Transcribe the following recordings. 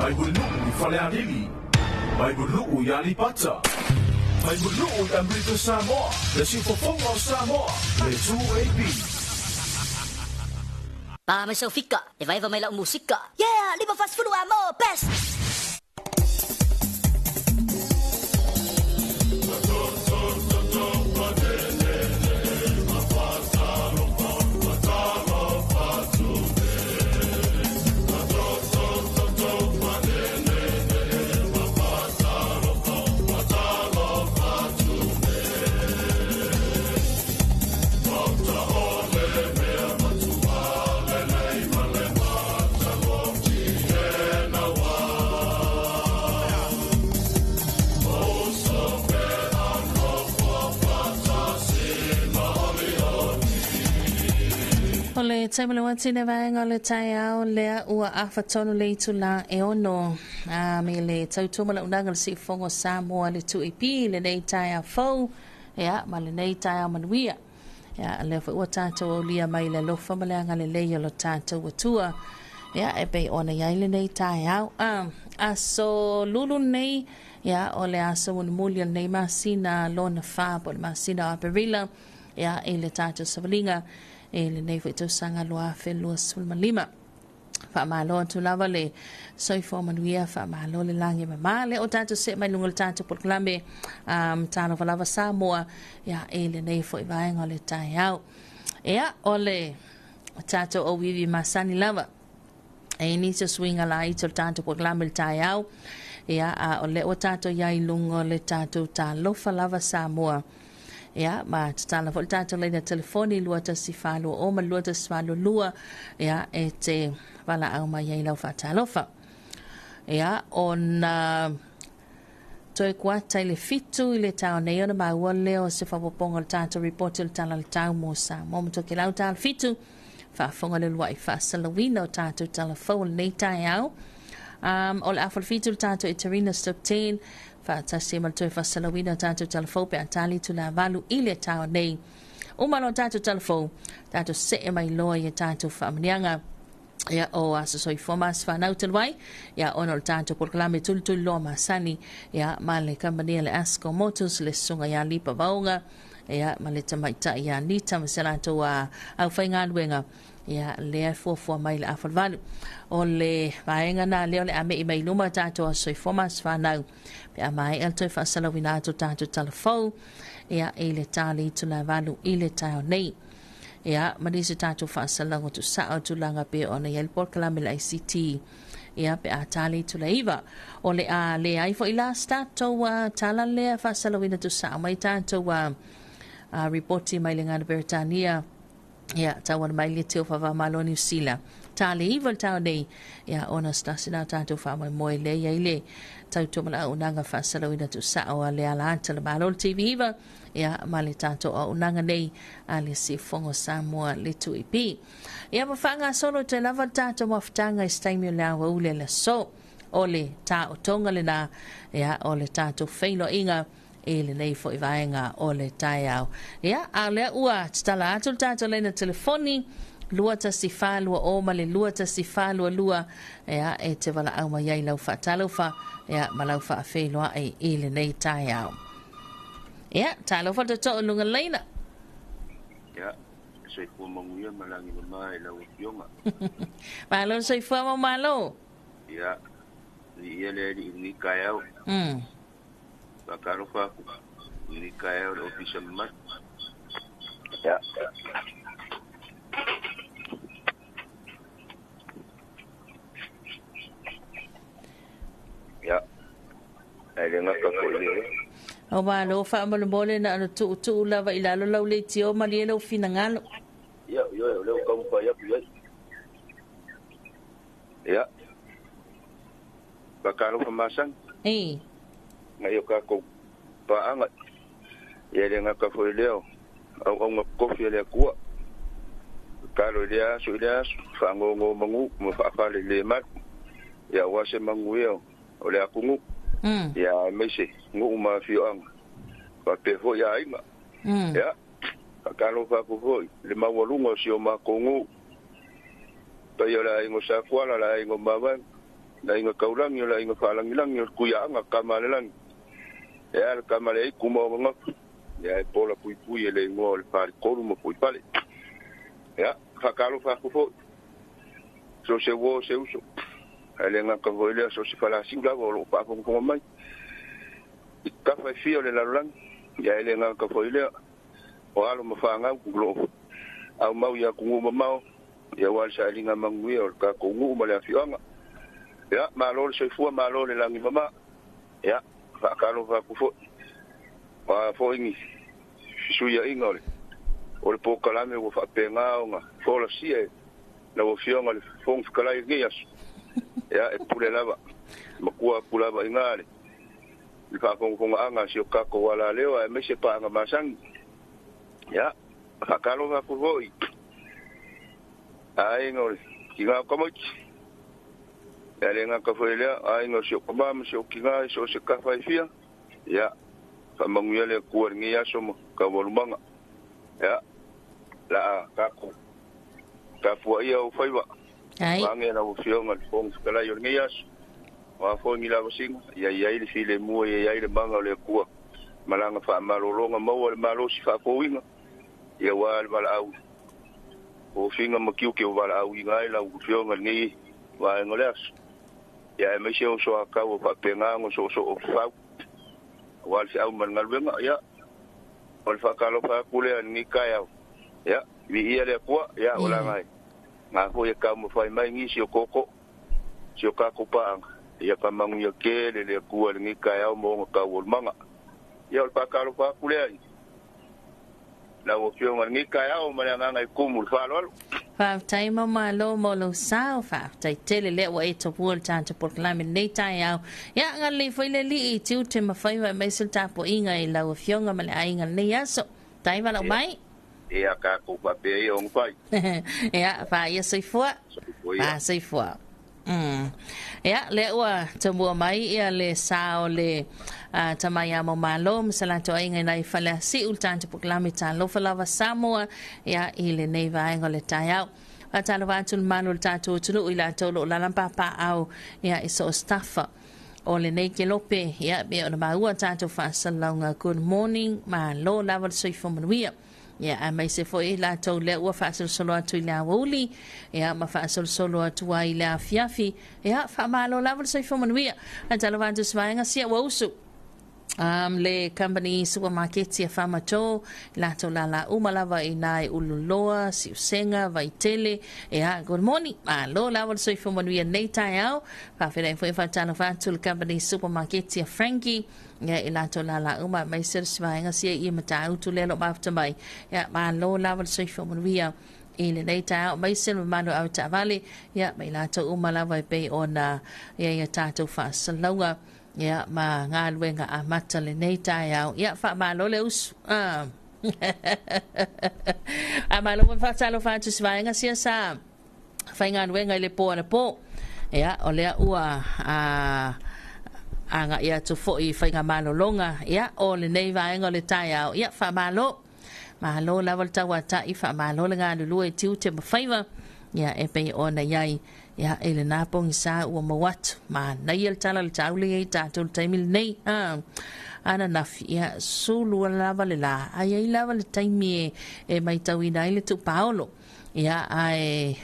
May bulu'u faleanili. May bulu'u yalipata. May bulu'u Amrito Samoa. The Sifofongo Samoa. Le 2AB. May sofika. Iba may lang musika. Yeah, liba fast food mo. Best! Ole taimalo wati ne vaenga le tai au lea ua awhatonu le itu la e ono me le tautuma la unanga le Sifongo Samoa le 2EP le nei tai au fau ma le nei tai au manuia le fa ua tātou o lia mai le lofa ma le anga le leia lo tātou atua e bei ona iai le nei tai au aso lulu nei o le aso unumulia nei masina lona fa po le masina a perila e le tātou savalinga le nei foi tau sanga loa felua sulmalima fa malo tu lava le soifo manuia fa malo le langi male o tanto se mai lungo le tanto por clambe Talofa Samoa le nei foi vai ngole tai au ole tanto o vivi masani lava ni se swinga la ito tanto por clambe tai au ole o tanto yai lungo le tanto Talofa Samoa ma tala fo tata le telefoni lua ta sifalu o ma lua ta sifalu lua e te wala au mai ai lau fatalofa on toi kuata le fitu i le tau nei ona ma ua leo se whapoponga le tata report le tala le tau mo sa mo to ke lau tala fitu whafonga le lua i whasalawina o tata telefoni nei tai au o le afal fitu le tata i Terina Stop 10 fa se mal toi fasalawina tanto telefo pe atali tu la valu ile tao nei o malo tanto telefo tanto se mai loa ye tanto famnianga o aso soi formas fa nautel wai onol tanto por klame tul lo masani male kambani le Asco Motors le sunga ya lipa vaunga male tamaita ya nita masalato au fainga wenga le fo mai le afal valu o le vaenga na le ame i mai luma tanto soi formas fa nau pe mai el toi fasalawina to tanto telefo le tali tu la valu ile tao nei manisi tanto fasalango tu sao tu langa pe ona yel por kalame la ICT pe atali tu la iva o le le ai fo ila stato tala le fasalawina tu sao mai tanto reporti mai lenga Britania tawan mai le teo fa malo New Zealand tali iva tao nei ona stasina tanto fa mai moi le ile tau tumala unanga fasalawina tu sao le ala tala malo TV iva mali tanto o unanga nei ali Sifongo Samoa le 2EP mafanga solo te lava tanto maftanga istaimi la ule le so ole ta o tonga le na ole tanto feino inga le nei fo ivaenga ole tai au ale ua tala atu tanto le na telefoni lua ta sifalu o male lua ta sifalu lua e te wala au mai lau fatalofa malau fa felo ai le nei tai au Talofa te toa lunga leina. Sei fua manguia malangi na mai lau pionga. Malo sei fua malo. Ia le ni kai au. Bakalofa ni kai au le ofisa mat. Ele ngaka ko le. O ba lo fa mo le bole na tu lava ila lo le tio ma le lo fina ngalo yo le ko pa ya bakalo fa masang ngayo ka ko pa anga le ngaka fo leo au nga kofi le ku kalo dia su dia fa ngo mangu mo fa le mat ya wa se mangu yo o le akungu ya mese ngu ma fiang pa pe ho ya ima kalo fa ko le mawalungo si o ma kongu pa yo la ngo sa kwala la ngo mava la inga kaurangi la inga whalangilangi o kuianga kamalelangi. Ea le kamale ei kumaonga. Ea e pola pui le ingoa le pari koru mo pui pale. Ea, whakalo whakufo. So se wo se uso. Ele ngaka voile so se fala singla o pa ko mai. Ka fa fio le lalang. Ya ele ngaka voile o alo mafanga ku au mau ya kungu mau ya wal sa linga mangui o ka kungu ma le fianga ya malo se fu malo le langi mama ya fa kalo va ku fo ingi su ya ingole o le pokala me o fa penga nga fo la sie na o fianga le fong kala ya ya e pule lava makua pula ba ingale le fa fong anga si o ka ko wala leo e me se pa nga masang ya Hakalo va ku voi. Ai ngol, kinga komoch. Ele nga ka foile, ai ngol sio komam sio kinga sio se ka fai fia. Ya. Fa mangule ku ngi ya somo ka volumanga. Ya. La ka ko. Ka fu ia o fai wa. Ai. Wange na o fio ngal fong kala yo ngi ya. Wa fo ngi la sing, ya ile file mu ya ile manga le ku. Malanga fa malolonga mo le malo si fa ko winga. Ya wal bal au o finga makiu ke wal au ingai la u fionga ni wa ngolas ya me se o so aka o pa penga ngo so o fa wal si au man ngalwenga ya wal fa kalo fa kule ni kaya ya vi ia le kwa ya ola ngai nga ko ya ka mo fa mai ngi si o koko si o ka ko pa ya ka mangu ya ke le ku ni kaya mo ka wol manga ya wal fa kalo fa kule la o fionga ni kaya o malanga ngai kumul falol fa tai mama lo molo sao fa tai tele le wa eto pol tanta por klame nei tai au ya ngali foi le li tiu te mafai mai sulta po inga i la o fionga male ainga nei aso tai vala mai ya ka ko pa pe o ngfai ya fa ia sei fo sei fo ya le wa tambua mai ia le sao le tamaya mo malo msala to inga nai fala si ultante proklame Talofa Samoa ya ile nei vai ngole tayau Talofa tul manul tato tulu ila tolo la lampa pa au ya iso staffa o le nei ke lope ya be ona maua tato fa salonga good morning malo laval soifo manuia ya mai se foi la to le wa fa solo atu la wuli ya ma fa solo atu ai la fiafi ya fa malo laval soifo manuia Talofa tu swainga sia wa usu le company supermarket ya famato la to la umalava inai ululoa si usenga vai tele ya good morning lo la wal so from we nei tayao fa fere foi fa Talofa to company supermarket ya Frankie ya ila to la uma mai ser swainga sia I mata utu le lo bafta mai ya lo la wal so from we ile nei tayao mai ser mano au tavale ya mai la to umalava pe ona ya tato fa salonga ya ma ngalwenga amata le nei tayau ya fa malo le us amalo fa Talofa tu swainga sia sa fa ngalwenga le po ya ole ua anga ya tu fo I fa ngamalo longa ya ole nei vaenga le tayau ya fa malo la volta wata I fa malo le ngalu e tiu te mafaiva ya e pe ona yai ya ele na pong sa o mawat ma na yel tala le taule e tatul taimil nei ana na ya sulu lava le la ai lava le taimi e mai tawina ile tu Paulo ya ai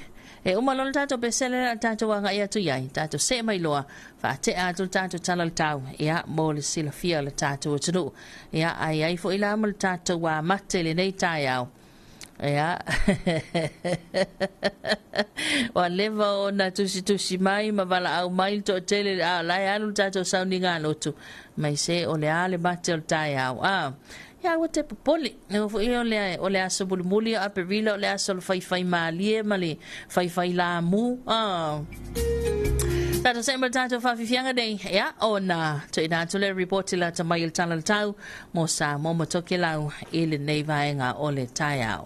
e o malol tato besele tato wanga ya tu yai tato se mai loa fa te atul tato tala le tau ya mo le sila fia le tato tu ya ai fo ila mal tato wa matele nei tayau ya wa leva ona tusi mai ma vala au mai to tele la ya no tato sounding ano tu mai se o le ale batel taya ya o te popoli no fo o le aso bulmuli a perila o le aso fai malie mali fai la mu tato sempre tato fa fianga dei ya ona to ina to le report la ta mai tala tau mo sa mo motokela ile nei vaenga o le taya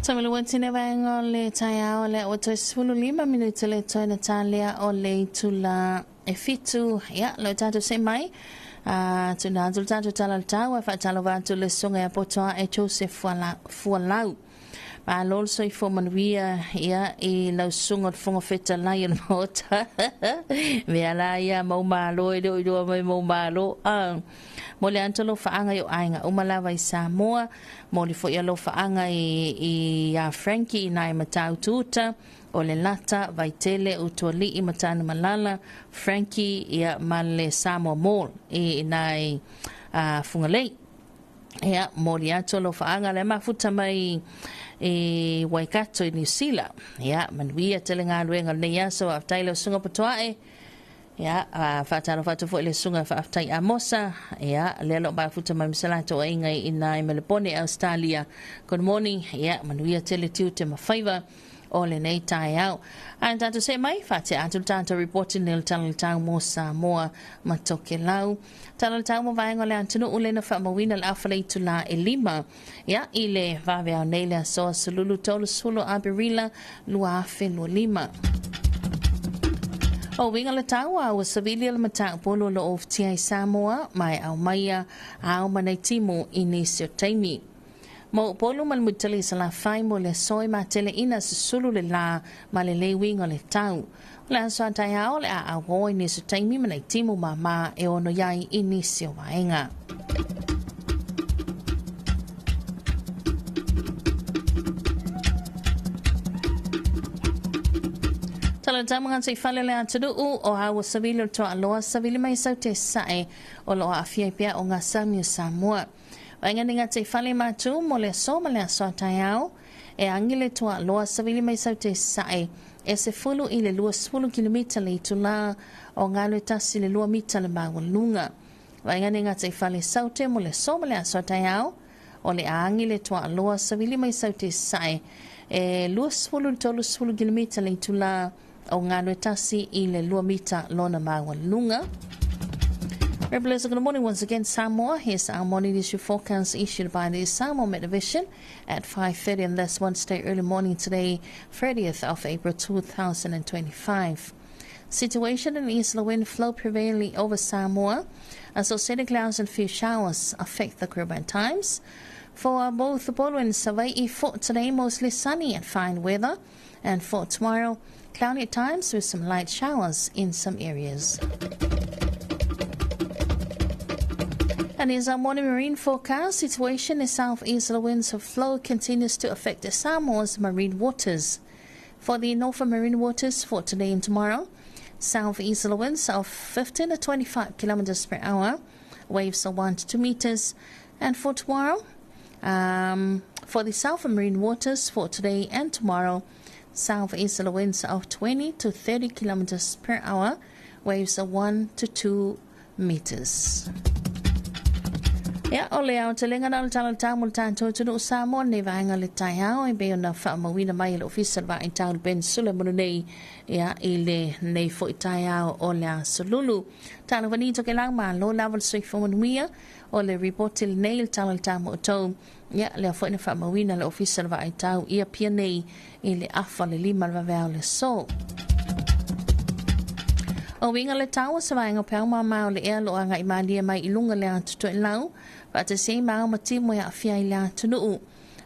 Tamile watine vaenga le taiao le o 25 minuti le toi Natalia o le tula e fitu ya lo tato se mai tuna tato talaltau e fatalo vatu le songa e potoa e chose fualau ma lol so I fo manuia ya I lau sunga fonga feta lai en mota me ala ya mau malo e do mai mau malo mo le antolo faanga yo ainga o malawa I Samoa mo le fo ya lo faanga I ya Frankie nai matau tuta o le lata vaitele utoli I matana malala Frankie ya male Samoa mall nai fungalei ya mo le antolo faanga le mafuta mai Waikato I New Zealand ya manuia telenga luenga le ya so aftailo sunga potoa ya fatalo fatu fo le sunga fa aftai amosa ya lelo ba futa mamsala to inga ina Melbourne Australia. Good morning ya manuia tele tiute ma favor all in a tie out and to say my fati atul tanto reporting nil tanal tang mo Samoa matoke lau tanal tang mo vaenga le antunu ule na fa mawina al afale tula elima ya ile va vea nela so sululu tolu sulu abirila lua fe lima. O winga le tawa o savili le mata polo lo of tia Samoa mai au maia au manai timo inisio taimi. Mo polo mal mutali sala fai mo le soi ma tele ina sulu le la ma le winga le tau. La so tai au le a ho inisio taimi manai timo mama e ono yai inisio waenga. Talantamangan sa ifale le atadu o hawa savili o toa loa savili mai sau te sae o loa afia pia o ngā Samoa Samoa. Wainga ni ngā te ifale matu mo le so ma le aso tai au e angile toa loa savili mai sau te sae e se fulu I le lua 10 kilomita le itula o ngā le tasi le lua mita le mawalunga. Wainga ni ngā te ifale saute mo le so ma le aso tai au o le angile toa loa savili mai sau te sae e lua 10 kilomita le itula o ngā tasi I le lua mita lona mawalunga. Rebels, good morning once again, Samoa. Here's our morning issue forecast issued by the Samoa Metadivision at 5:30 and that's Wednesday early morning today, 30th of April 2025. Situation in easterly wind flow prevailing over Samoa. Associated clouds and few showers affect the Caribbean times. For both Polo and Hawaii, for today mostly sunny and fine weather, and for tomorrow cloudy at times with some light showers in some areas. And is our morning marine forecast. Situation in southeasterly winds of flow continues to affect the Samoa's marine waters. For the northern marine waters for today and tomorrow, southeasterly winds of 15 to 25 kilometers per hour, waves of 1 to 2 meters. And for tomorrow, for the southern marine waters for today and tomorrow, southeasterly winds of 20 to 30 kilometers per hour, waves of 1 to 2 meters. Ya ole au telenga na tala tamu tanto tunu Samoa ne vaenga le taiao e be ona fa mawina mai le official va in town Ben Suleiman nei ya ile nei fo taiao ole sululu tala vani to kelang ma lo level sui fo mia ole reportil nail tala tamu to ya le fo na fa mawina le official va in town ia pia nei ile afa le lima va va le so. O winga le tawa sa vaenga pau ma le ea lo anga imalia mai ilunga le atu lau pa te se mao matimo ya afia ila tunu.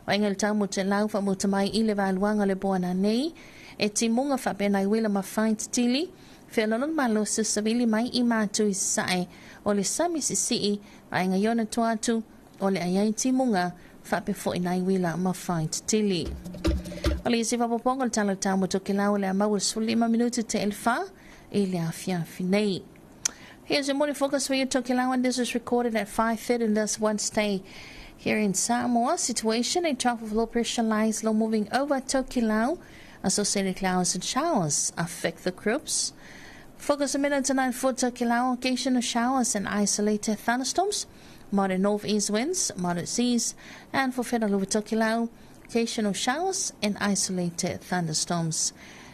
Wainga le tawa te lau fa muta mai ile valuanga le boana nei e timunga fa pena iwila ma fain tili fe lonon malo sa savili mai ima tu isae o le sami sisi wainga yona tuatu o le ayai timunga fa pe fo ina iwila ma fain tili. O le isi vapoponga le tala tawa toke lau le amawul sulima minuti te elfa Here's your morning focus for you, Tokilau, and this is recorded at 5:30 and that's Wednesday here in Samoa. Situation, a trough of low pressure lies low moving over Tokilau. Associated clouds and showers affect the groups. Focus a minute tonight for Tokilau, occasional showers and isolated thunderstorms. Moderate northeast winds, moderate seas, and for Federal over Tokilau, occasional showers and isolated thunderstorms.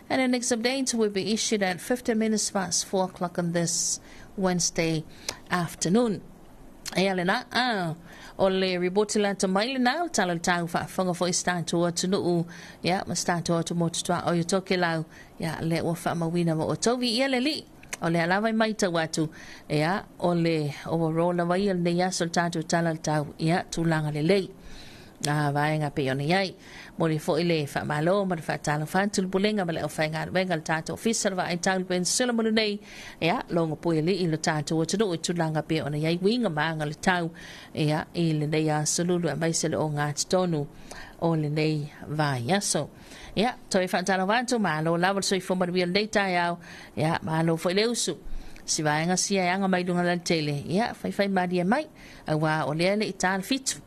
And the next update will be issued at 15 minutes past 4 o'clock on this Wednesday afternoon. e ale na o le riboti la ta mai le na o tala tau whaafonga fo i statua tunu ia ma statua tu motua o i toke lau ia le ua whaamawina mo o tovi ia le li o le alawai mai ta watu ia o le overall la vai le ia sol tatu tala tau ia tulanga le lei vaenga pe ona iai mo le fo ile fa malo ma fa tala fa tul bulenga ma le o fainga venga tatu official va ai tal ben sila mo nei ia longa po ile i le tatu o tudo tulanga pe ona iai winga manga le tau ia i le nei a solulu mai se le o nga tonu o le nei vai ia so ia to e fa tala vanto ma lo lava so i fo ma real data ia ma lo fo ile usu si vaenga si ai anga mai lunga la tele ia fai madia mai wa o le i tal fitu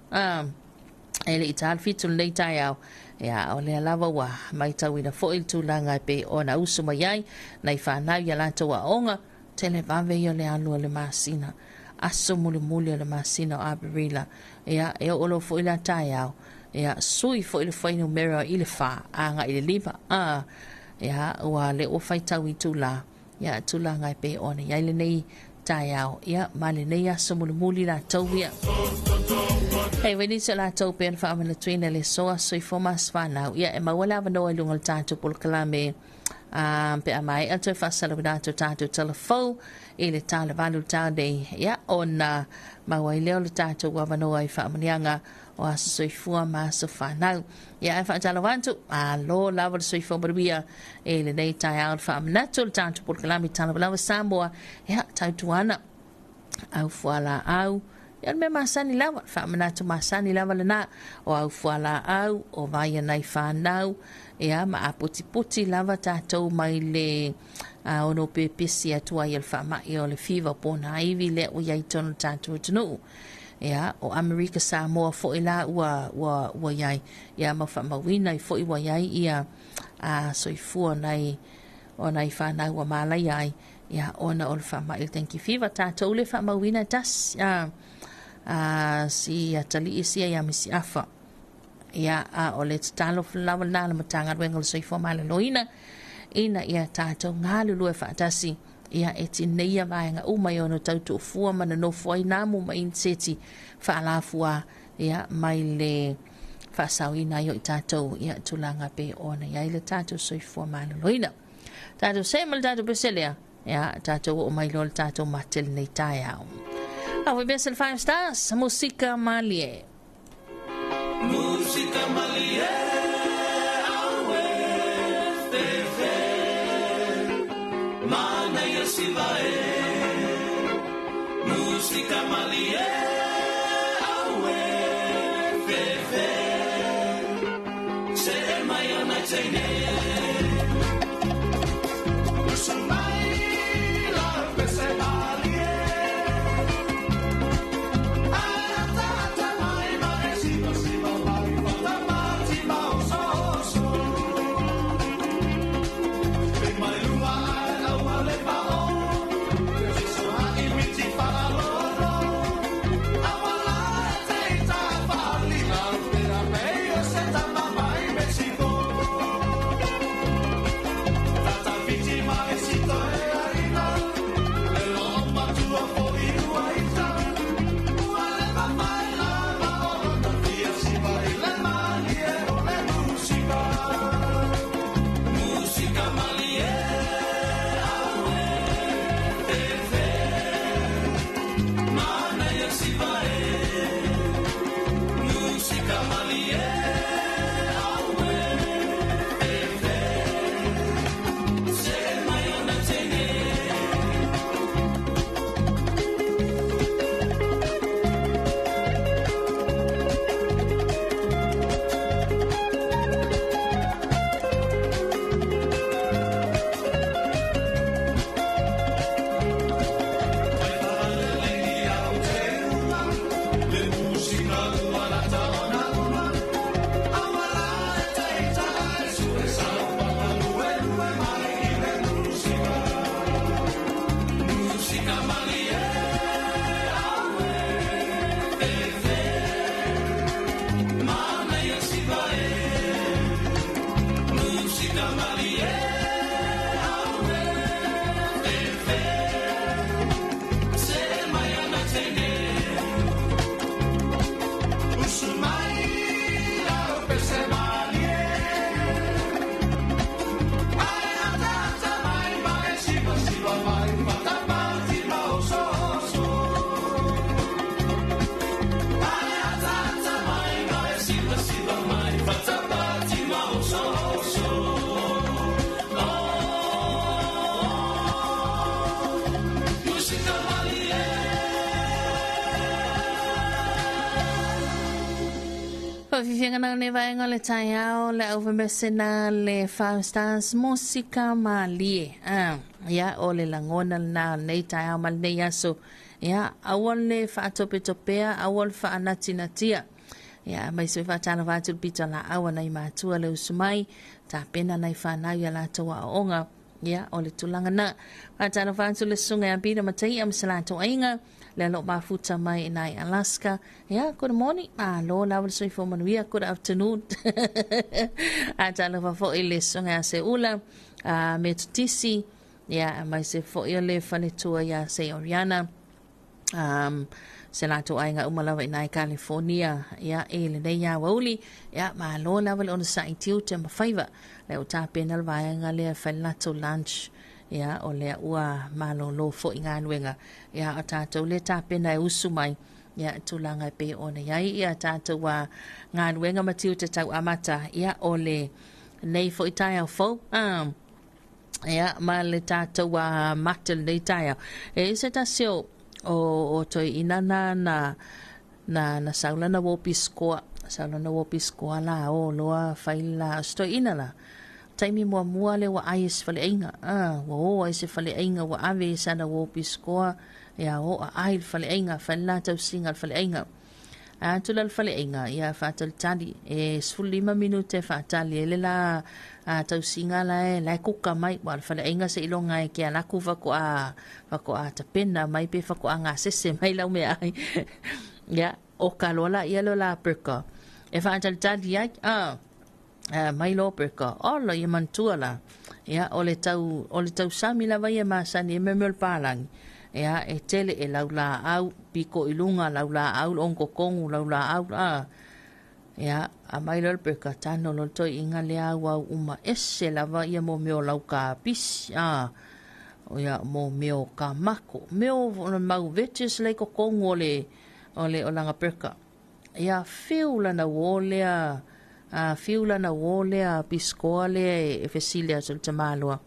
ele i tal fitu nei tai au ia o le lava wa mai tau ina fo il tūlanga pe ona usu mai ai nei whanau ia lanto wa onga tele vave i o le alu le masina aso muli le masina o Aberila ia e olo fo ila tai au ia sui fo il whainu mera i le wha anga i le liva ia ua le o whai tau i tūla ia tūlanga pe ona ia le nei tai au ia ma le nei aso muli la tau ia Hey, we need to la tau pe fa amana tuina le soa so I foma swana ia e mawala va no lunga tatu pol kalame pe amai ato fa salabina to tatu telefo e le tale valu tade ia ona mawai leo le tatu wa no ai fa amanianga o aso so fua ma so fa na ia fa tala wantu a lo lava so fo barbia e le nei tai out fa amana to tatu pol kalame Talofa Samoa ia tatu ana au fuala au ia me masani lava fa manatu masani lava lana o au fuala au o vai nei whanau ia ma aputi lava tātou mai le ono pepisi atua i le whamai o le fiva pona iwi le o iai tono tātou tunu ia o Amerika Samoa fo i la ua iai ia ma whamawina i fo i wa iai ia soifua nei o nei whanau wa malai ai ia ona o le whamai thank you fiva tātou le whamawina tas si atali isi ya misi afa ia o le talo lava na le matanga wengal so fo mala loina ina ia tato ngalu lu fa tasi ia etineia vaenga uma yo no tautu fua mana no foi namu ma inseti fa la fua ia mai le fa sawina yo tato ia tulanga pe ona ia le tato so fo mala loina tato se mal tato beselia ia tato o mai lo tato matel nei taiao we best 5 stars música malie awe fefe mana ya sivae música malie awe fefe se maya na tene fifinga na ne vai ngale taiao le over mesena le Faustas musika malie. Ya ole langona na nei taiao mal nei aso. Ya awol le faatope topea awol fa anatinatia. Ya mai se fa tana va tu pita la awa nei matua le usumai ta pena nei fa na ya la toa onga. Ya ole tulanga na fa tana va tu le sunga ya bina matai am salato ainga. Le lo mafuta mai nai Alaska. Yeah, good morning. Lo lawan soi fo manuia good afternoon. Ata lo fa fo ile songa se ula me tutisi. Yeah, mai se fo ile fane tua ya se Oriana. Se la to ainga umalawa nai California. Yeah, ele nei ya wauli. Yeah, ma lo lawan on sa itiu te mafaiva. Le o tapenal vaenga le falato lunch. Ya ole ua malo lo fo inga nuenga ya atato le tapena usu mai ya tulanga pe ona ya atato wa nga nuenga matiu te tau amata ya ole nei fo itaya fo ya ma le tato wa matel nei taya se tasio o toi inana na saulana wo piskoa la o loa faila sto inala taimi mua le wa ais fale ainga wo ais fale ainga wa ave sana wo piskoa ya o ai fale ainga fala tau singa fale ainga tulal fale ainga ya fatal tali sulima minute fatali le la tau singa la kuka mai wa fale ainga se ilonga ke ala ku fa ko a tapena mai pe fa ko anga sese mai la me ai ya o kalola ya lo la perka fatal tali ya mai lo perka ola ye mantua la ya ole tau sami la vai ma sani me mel palang ya e tele e laula au piko ilunga laula au onko kongu laula au ya a mai lo perka tano lo to inga le wa uma esse la vai mo meo lauka pis o ya mo meo ka mako meo mau vetes le ko kongu ole olanga perka ya fiula na wolea fiula na wole a piscoale e fesilia sul tamalua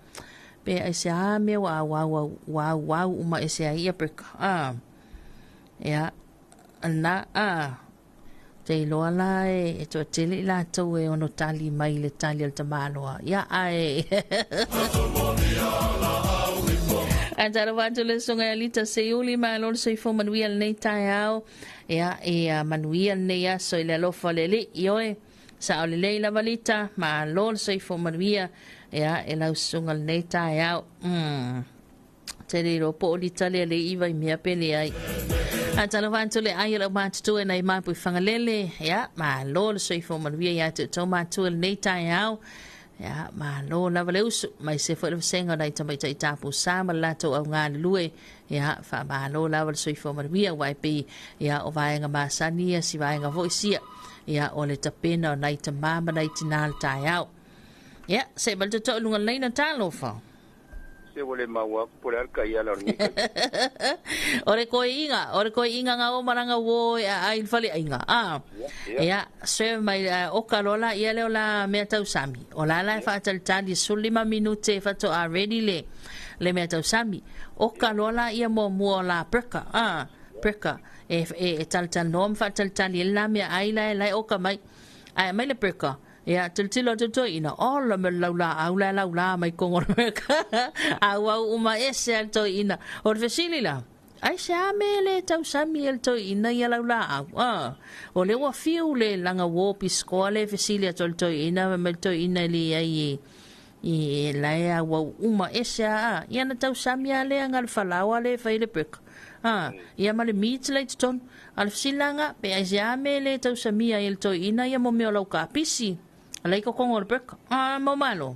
pe ai se me wa uma ese ai perka ya na te lo ala e to tele la to e ono tali mai le tali al tamalua ya ai Antara wantu le songa alita se uli ma lor se fo manuel nei taiao ya manuel nei ya so le lo falele yoe sa ole leila valita ma lol sei fo maria ya e lau sungal nei tai au te ro po l'Italia le iva i mia pele ai atala vanto le ai la matu e nei mapu fangalele ya ma lol sei fo maria ya te toma tu nei tai au ya ma lo la valeus mai se fo le senga dai tamai tai tapu sama lato au ngal lue ya fa ma lo la val sei fo maria wai pe ya o vai nga masani si vai nga voisia ya ole tapena nai te mama nai tinal tai au ya se bal to lunga leina talofa se vole maua por al kai ala ni ore ko inga nga o maranga wo ai fali inga ya se mai o kalola ia le ola me tau sami ola la fa tal tali sulima minute fa to already le me tau sami o kalola ia mo la perka perka e tal nom fa tal tali la me ai la o ka mai mai le perka ya tiltilo to ina all me laula mai kongor au uma ese to ina or vesilila ai sa mele tau samiel to ina ya laula o le wa fiule langa wo piscole vesilia to ina me to ina li ai i la ya wa uma ese ya na tau samia le ngal falawa le faile pek ia male meet late ton al silanga pe ai sa mele tau samia el to ina ya mo me lo ka pisi Alai ko kongor pek mo malo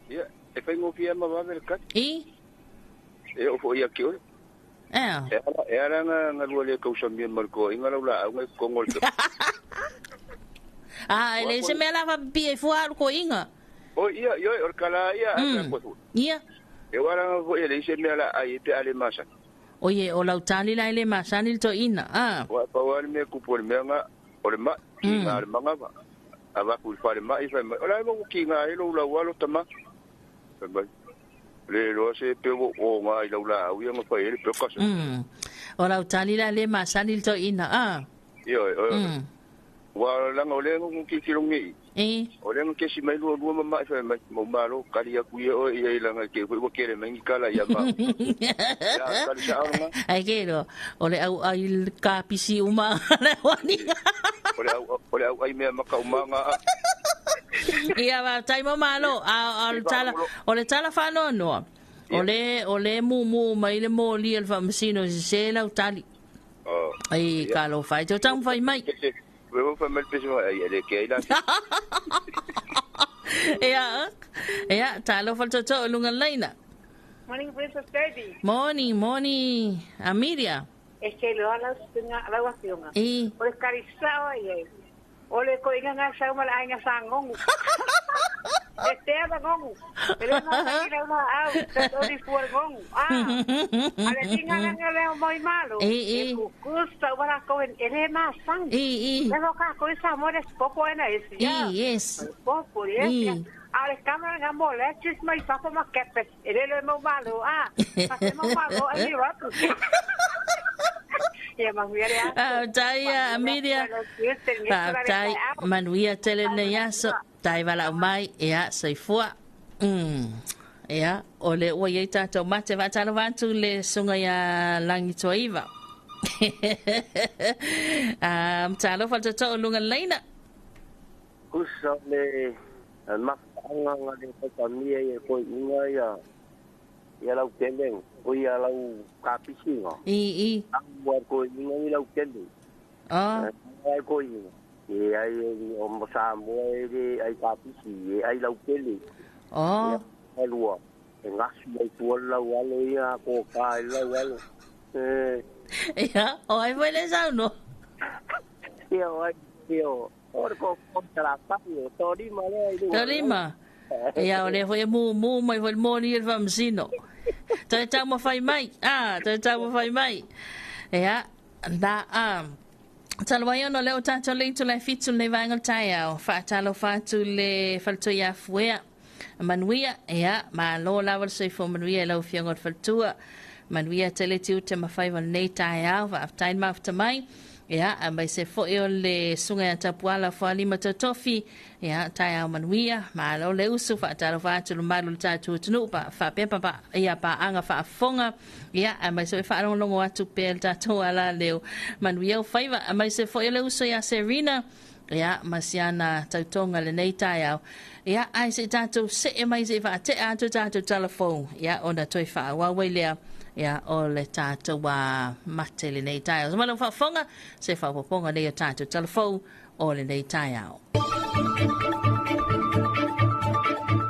ya e fai mo fia ma va kat e o fo ia kio era nga luole ko samia marco inga la nga kongor ele se me lava bi fo ko inga ia yo kala ia ko ia e wara ko ele se me la ai te ale masa oye o lautali la ile masani to ina wa pa wa me ku por me nga o le ma inga manga ba ava ku fare mai fa ora mo ki nga lo la wa lo tama le lo se pe o nga lo la u nga fa ele pe ka ora utali la le masani to ina yo wa langa ole ngi kilongi ole ngi si mai lu mama fa mai mo malo kali aku ye o ye langa ke ko kere mengi kala ya ma ya kali sa nga ai kero ole au ai ka pisi uma le wani ole au ai me maka uma nga ia va tai mo malo al tala ole tala fa no ole mu mai le mo li el famsino se la utali ai kalo fai to tang fai mai Wewe fa mel peso ai ele ke ila. Ya, talo fa to lungan laina. Morning, Princess Baby. Morning, Amiria. Es que lo hablas la guación. Por escarizado ahí. Ole ko inga nga sa mal ay nga sangong. Ba gong. Pero no sa ila na au, sa ori for gong. Ale tinga nga le muy malo. Gusto para ko en ele más sang. Pero ka ko sa amor es poco en eso. Yes. Poco, yes. Ale cámara nga moleches mai papo ma kepes. Ele le mo malo. Pasemos malo ahí va. Taya Amiria tai manuia tele ne yaso tai vala mai ya saifua ya ole o ye tato mate va talo vantu le sunga ya langi toiva talo falta to lunga leina kusa le makanga ngale ta mia ye ko inga ya lau keleng o ya lau kapisi ngo buat ko ni lau keleng ai ko ni ai o Samoa ai kapisi ai lau keleng ai lua ngasi ai tuan lau alo ya ko kai lau alo ya o ai foi le sau no yo ko contra pa yo torima ya ole foi mu mai foi mo ni el famsino Toi tau mo fai mai. Ya, talo ai ono leo tato le tu le fitu le vangal tai au. Fa talo fatu le falto ya fuea. Manuia, ya, ma lo laval soi fo manuia lau fiangot faltua. Manuia tele tiu te mawhai wan nei tai au. Va aftain mafta mai. Ya, mai se fo eo le sunga ya tapuala fo alima totofi. Ya, tai au manuia. Ma lo le usu fa talo fatu le malu le tatu tunu pa. Fa pepa pa. Ia pa anga fa afonga. Ya, mai se fa longo atu pe le tatu ala leo. Manuia ufaiva. Mai se fo eo le usu ya Serena. Ya, masiana tautonga le nei tai au. Ya, ai se tatu se e mai se fa te atu tatu telefon. Ya, ona toi fa wawai lea. Ya o le tatu wa mate le nei tai au. Zama lo fa fonga se fa poponga le tatu telefon o le nei tai au.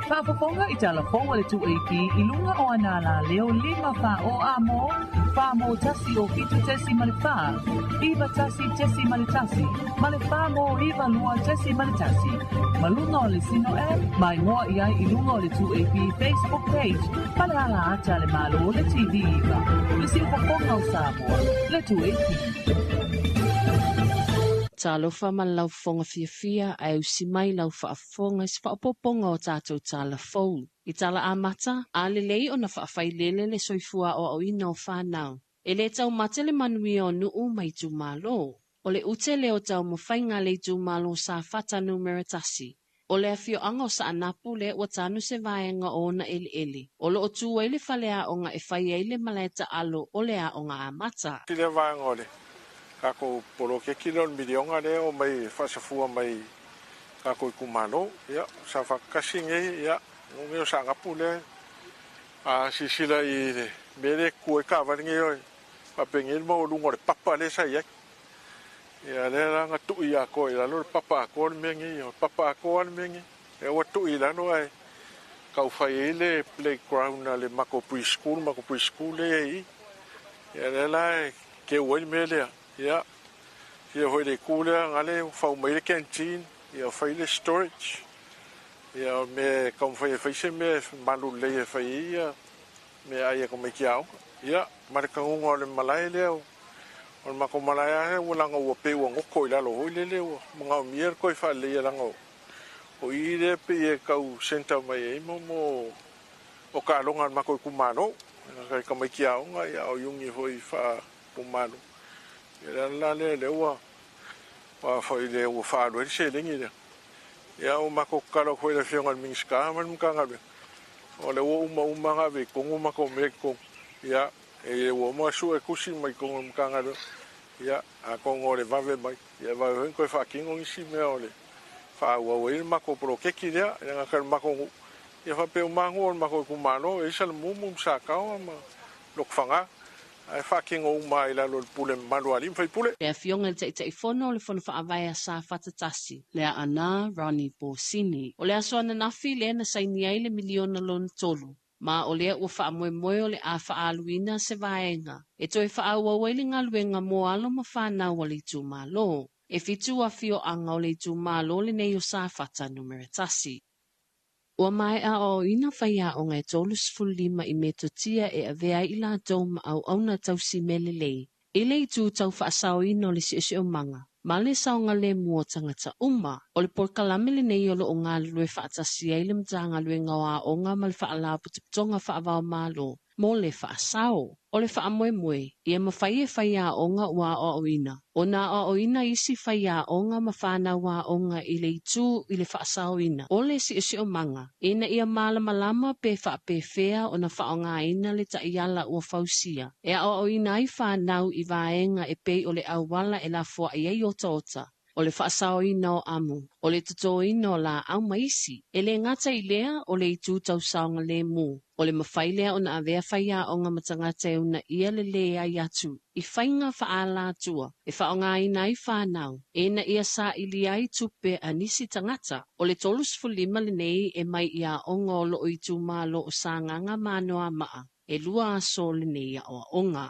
Whaapoponga I telefon o le tu-AP I lunga o anala leo 5 wha o amo, wha mo tasi o fitu tesi male wha, iwa tasi tesi male tasi, male wha mo iwa lua tesi male tasi. Malunga o le sino mai moa iai I lunga o le tu-AP Facebook page, pale ala ata le malo o le TV iwa, le si upoponga o Samoa, le tu-AP. Talofa ma lau fonga fia ai usi mai lau whaafonga si whaapoponga o tātou tala fau. I tala amata, a le lei o na whaafai lele le soifua o au ino whanau. E le tau mate le manui o nuu mai tu malo. O le ute le o tau mawhainga le tu malo sa fata numeratasi. O le afio anga o sa anapu le o tanu se vaenga o na ele. O lo o tua ile falea o nga e whai eile maleta alo o le a o nga amata. Kile vaenga o le. Kako polo ke kilon milionga le o mai fasafua mai kako kumano ya sa fakasinge ya ngeo sanga pule a sisila I le bere ku ka vange yo pa pengil mo lungo le papa le sa ya ya le nga tu ya ko ya lo papa ko mengi yo papa ko mengi e o tu ila no ai ka fai le playground le mako preschool le ya le la ke o mele ya ia hoi le kula ngale fau mai le canteen ia fai le storage ia me kom fai se me malu le fai ia me ai ko me kiao ia mar ka ungo le malai le o ma ko malai e wala ngo pe wo ngo ko la lo le o nga mier ko fa le la ngo o I le pe e ka u senta mai mo o ka longa ma ko kumano ka me kiao nga ia o yungi hoi fa kumano la le wa wa foi le o fa do se lengi le ya o mako kalo ko le fionga minska man mkanga be o le o uma nga be ko uma ko me ko ya e o mo su e kusi mai ko mkanga do ya a ko ngore va ve mai ya va hen ko fa kingo isi me ole fa o e mako pro ke ki ya nga ka mako ya fa pe o mango mako ku mano e sal mum sa ka ma lok fanga ai fa kingo mai la lo pule manuali fa pule Le fionga te fono le fono fa avaya sa fatatasi le ana Ronnie Bosini o le aso ana nafi le na saini ai le miliona lon tolu ma o le ua fa moe moe o le a fa aluina se vaenga e toi fa awa wele ngaluenga mo alo ma fa na wale tu malo e fitu a fio anga o le tu malo le nei o sa fata numeratasi. Ua mai a o ina whaia o ngai tolus fulima i metotia e avea i la doma au auna tausi melelei. I le tu tau whaasao ino le si o manga. Ma le saonga le mua tangata uma. O le porkalame le nei o lo o ngā lue whaatasi ai le mtanga lue ngawa o ngā mal whaala putuputonga whaavao malo. Mo le whaasao. O le whaamoemoe, ia mawhaie whaia o ngā ua o oina. O nā o oina isi whaia o ngā mawhana ua o ngā i le itu i le whaasao ina. O le si o manga, ina ia malama pe whaapewhea o na whaonga ina le ta iala ua fausia. E o oina ai whanau i vaenga e pei o le awala e la fua i ei ota. O le whaasao ina o amu, o le tuto ina o la au maisi, e le ngata i lea o le itu tau saonga le mu. O le mawhailea o na avea whaia o ngā matangata e una ia le lea i atu. I whainga whaala atua, e whaonga ina i whanau, e na ia sa ili ai tupe a nisi tangata. O le tolus fulima le nei e mai ia o ngolo o itu malo o sanganga manoa maa, e lua aso le nei a o onga.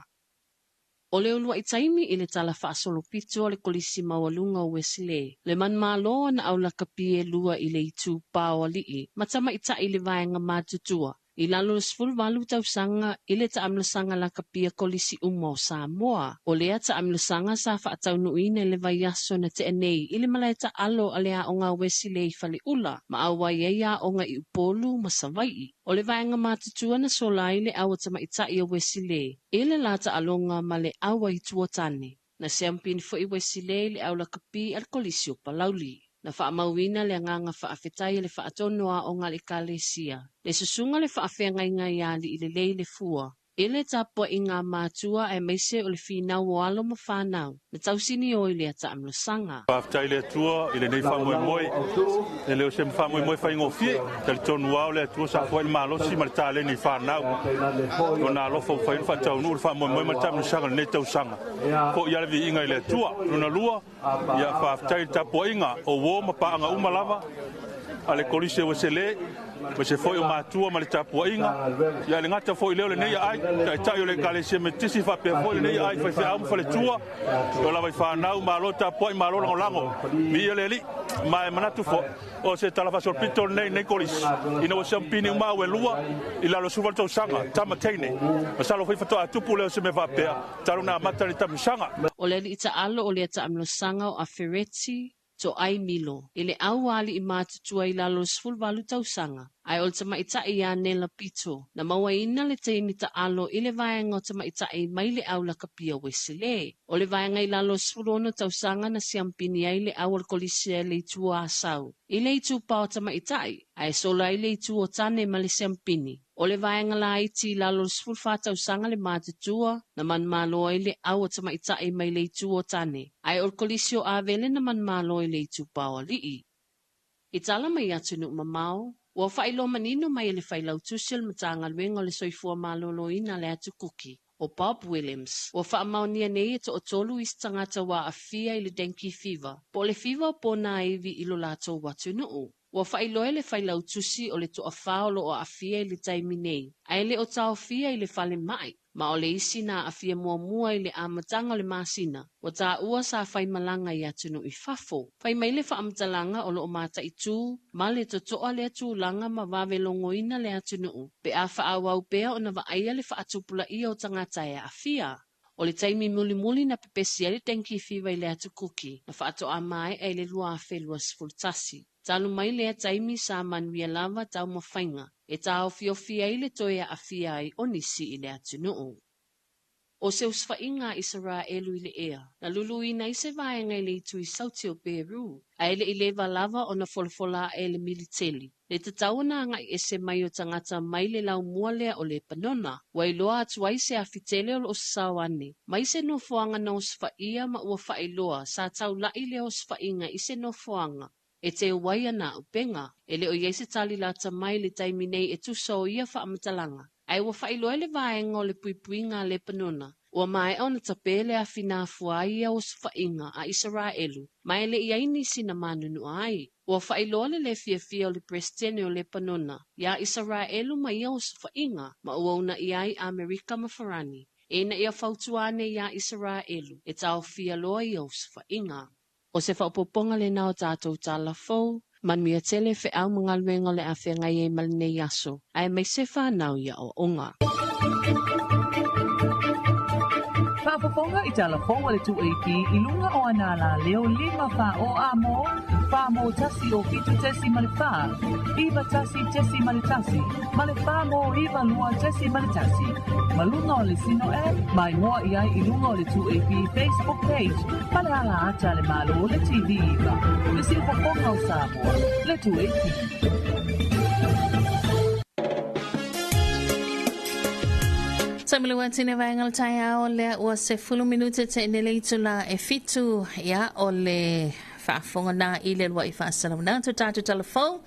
O le ulua i taimi i le tala whaasolo pito o le kolisi mawalunga o Wesley. Le man malo na au la kapie lua i le itu pao lii. Matama i ta i le vaenga mātutua. I lalo le sfulwalu tausanga i le taamlasanga la kapia kolisi umo Samoa. O lea taamlasanga sa whaatau nuine le vaiaso na te enei i le malaita alo a lea o ngā Wesley fali ula. Ma awa ia o ngā i upolu masawai. O le vaenga mātutua na sola i le awa tama i tai o Wesley. I le lata alonga ma le awa i tuotane. Na seampini fo i Wesley le au la kapi al kolisi o palauli. Na whaamauina le nganga whaafetai le whaatonoa o ngā le kalesia. Le susunga le whaafenga i ngai ali i le lei le fua. I le tapua i ngā mātua e meise o le whina o alo ma whanau. Na tausini o i le ata amlosanga. Whaafetai le atua i le nei whamoe moe. E leo se whamoe moe whaingo fie. Tali tonu au le atua sa fwai malosi ma le tāle ni whanau. O nā lofa whain whatau nu le whamoe moe ma le tamlosanga le tausanga. Ko i ale vi inga i le atua. Luna lua. Ia whaafetai le tapua inga o wo ma paanga umalava. Ale kolise o se le. Ma se foi o matua ma le tapua inga. Ia le ngata foi leo le nei ai. Tai tai o le kalesia me tisi whape foi le nei ai. Fai au ma le tua. O la vai whanau ma lo tapua i ma lo lango. Mi le li. Ma e manatu fo. O se Talofa Samoa nei kolis. Ina o sampini uma o lua. I la lo suval tau sanga. Tama teine. Ma salo fai fatoa atupu leo se me whapea. Taru na mata ni tamu sanga. O le ita alo o le ata amlo sanga o afereti. To ai milo, ele au ali i mātutua i lalo sfulwalu tausanga. Ai o tama ita i ane la pito, na maua ina le teini ta alo i le vaenga o tama ita i mai le au la kapia Wesley. O le vaenga i lalo sfulona tausanga na siampini ai le au al kolisia le itua asau. I le itu pao tama ita i, ai sola i le itu o tane ma le siampini. O le vaenga la iti lalo sfulfa tausanga le mātutua, na man malo i le au o tama ita i mai le itu o tane. Ai o kolisio avele na man malo i le itu pao lii. I tala mai atu nu mamau, ua whailo manino mai le whailau tusil matanga luenga le soifua malolo ina le atu kuki. O Bob Williams, ua whaamaunia nei e to o tolu is tangata wa a fia i le dengue fever. Po le fever po na iwi ilo lato watu nuu. Ua whailoe le whailau tusi o le to a whaolo o a fia i le taimi nei. Ai le o tau fia i le whale mai. Ma o le isi na a fia mua i le amatanga o le masina. Wa tā ua sa whai malanga i atunu i whafo. Whai mai le whaamatalanga o lo o mata i tū, ma le totoa le atu langa ma wawe longoina le atunu. Pe a whaawau pea o na waaia le whaatupula i o tangata e a fia. O le taimi muli na pepesia le dengue fever i le atu kuki. Na whaato a mai e le lua a whelua sfultasi. Talu mai lea taimi sa manuia lava tau mawhainga. E tau fiofia i le toea a fia i onisi i le atunuu. O se usfainga Israelu ile ea. Na lului na se vaenga ile tui sauti o Peru. A ele ile lava o na folfola ele militeli. Le tatauna nga ese mai o tangata mai le lau mualea o le panona. Wailoa atuai se afitele o sawane. Mai se no foanga na usfaia ma ua failoa sa tau lai le usfainga ise no foanga. E te waia na upenga. Ele o yeise tali la tamai le taiminei e tuso o ia whaamatalanga. Ai ua whailoa le vaenga o le puipuinga le panona. Ua mai au na tapele a fina fuaia o sfainga a Israelu. Mai le iaini sina manunu ai. Ua whailoa le fia o le prestene o le panona. Ia Israelu mai au sfainga ma ua una iai Amerika mafarani. E na ia fautuane ia Israelu. E tau fia loa i au sfainga. O se whaupoponga le nao tātou Talafou. Man mia tele fe au mga luenga le awhenga i e maline yaso. Ai mai se whanau ia o onga. Whaapaponga i Talafou le 2AP i lunga o anala leo 5 wha o amo, wha mo tasi o fitu tesi male wha, iwa tasi tesi male tasi, male wha mo iwa lua tesi male tasi. Malunga o le sino e, mai moa i ai i lunga o le 2AP Facebook page, male ala ata le malo o le TV iwa, le si upaponga o Samoa, le 2AP. Samila tine vaengal taya o le ua se 10 minute te ne leitu la e fitu ya o le whaafonga na i le lua i whaasalam na tu tātu Talafou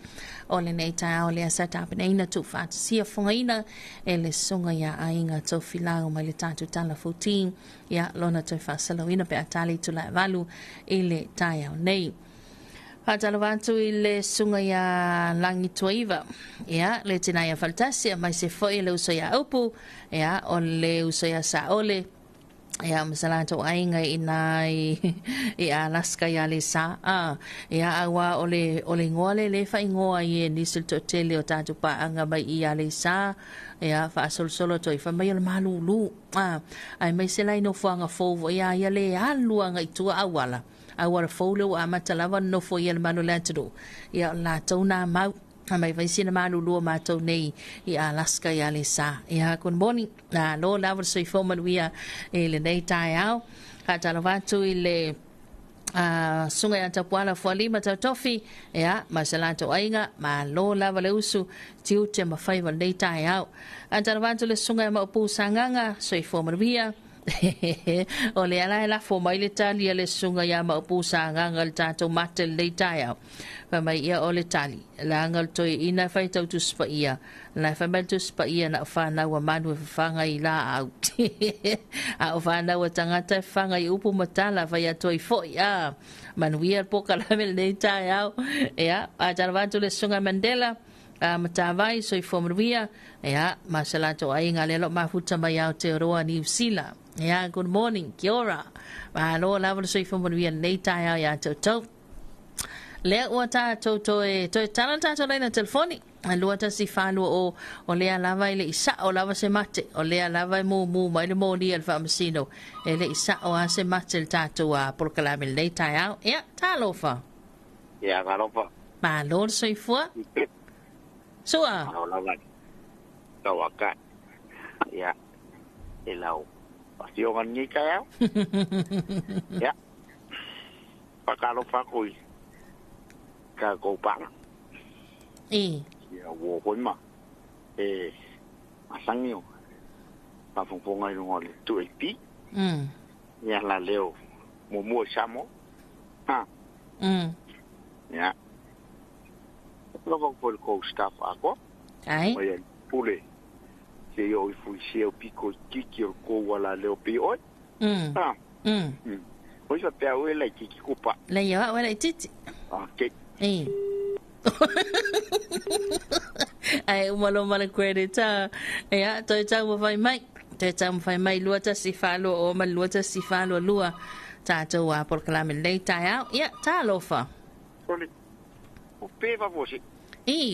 o le nei taya o le asa tāpina ina tu whaatasia fonga ina e le sunga ya a inga tau whilango mai le tātu Talafou team ya lona tu whaasalam ina pe atali tu la valu i le taya o nei. Hatalawantu i le sunga ya langi tuaiva. Ia, le tina ya faltasia, mai se foi le uso ya upu. Ia, o le uso ya saole. Ia, masalato ainga i Alaska ya le sa. Ia, awa o le ngole le fa ingoa i e nisil totele o tatu paanga mai i a le sa. Ia, fa solo toi fa mai o le malulu. Ai mai se lai no fuanga fovo. Ia, le alua nga itua awala. Awara fole o amatalawa no fo ia le manu lantado. Ia la tau na mau. Mai vai sina manu lua mātou nei i Alaska ia le sa. Ia good morning. Na lo lawa soi foman wia e le nei tai au. Ha talavatu i le sunga ya tapuala fo lima tau tofi. Ia masalato ainga ma lo lawa le usu tiu te mawhaiwa nei tai au. Ha talavatu le sunga ya maupu sanganga soi foman wia. O le ala la fo mai le tali le sunga ya ma pu sa ngal tato matel le taya pa mai ia o le tali la ngal to ina fai tau tu spa ia la fa mai tu spa ia na fa na wa manu fa nga ila au a fa na wa tangata fa nga upu matala fa ya toi fo ia manuia po kala mel le taya ia a tarvantu le sunga Mandela matavai so i fomruia ia masalato ai nga le lo mafuta mai au te roa New Zealand. Yeah, good morning, kia ora. Lo lawa so i fomruia nei tai ya toto. Le o ta toto e to talanta to na telefoni. Lo ta si falu o le lava ile isa o lava se mate o le lava mo mai le mo ni al famsino. Ele isa o se mate il tato a por kala mil nei tai ya talofa. Ya talofa. Ma lo so i fua. Sua. Lava. Tawaka. Ya. Elau. Pasio kan ni kaya. Ya. Pakalo fakui. Ka ko pang. Ya wo kon ma. Masangyo. Pa fong ai ngol tu pi. Ya la leo. Mo samo. Ha. Ya. Logo ko staff ako. Ai. Oye, pule. Se yo fui se o pico kiki o ko wala leo pi oi. Oi sa pe o le kiki kupa. Le yo wala titi. Okay. Ai umalo mala credit ya to ta mo fai mai. Te ta mo fai mai lua ta si falo o ma lua ta si falo lua. Ta to wa por clame le ta ya talofa. Oli. O pe va vosi.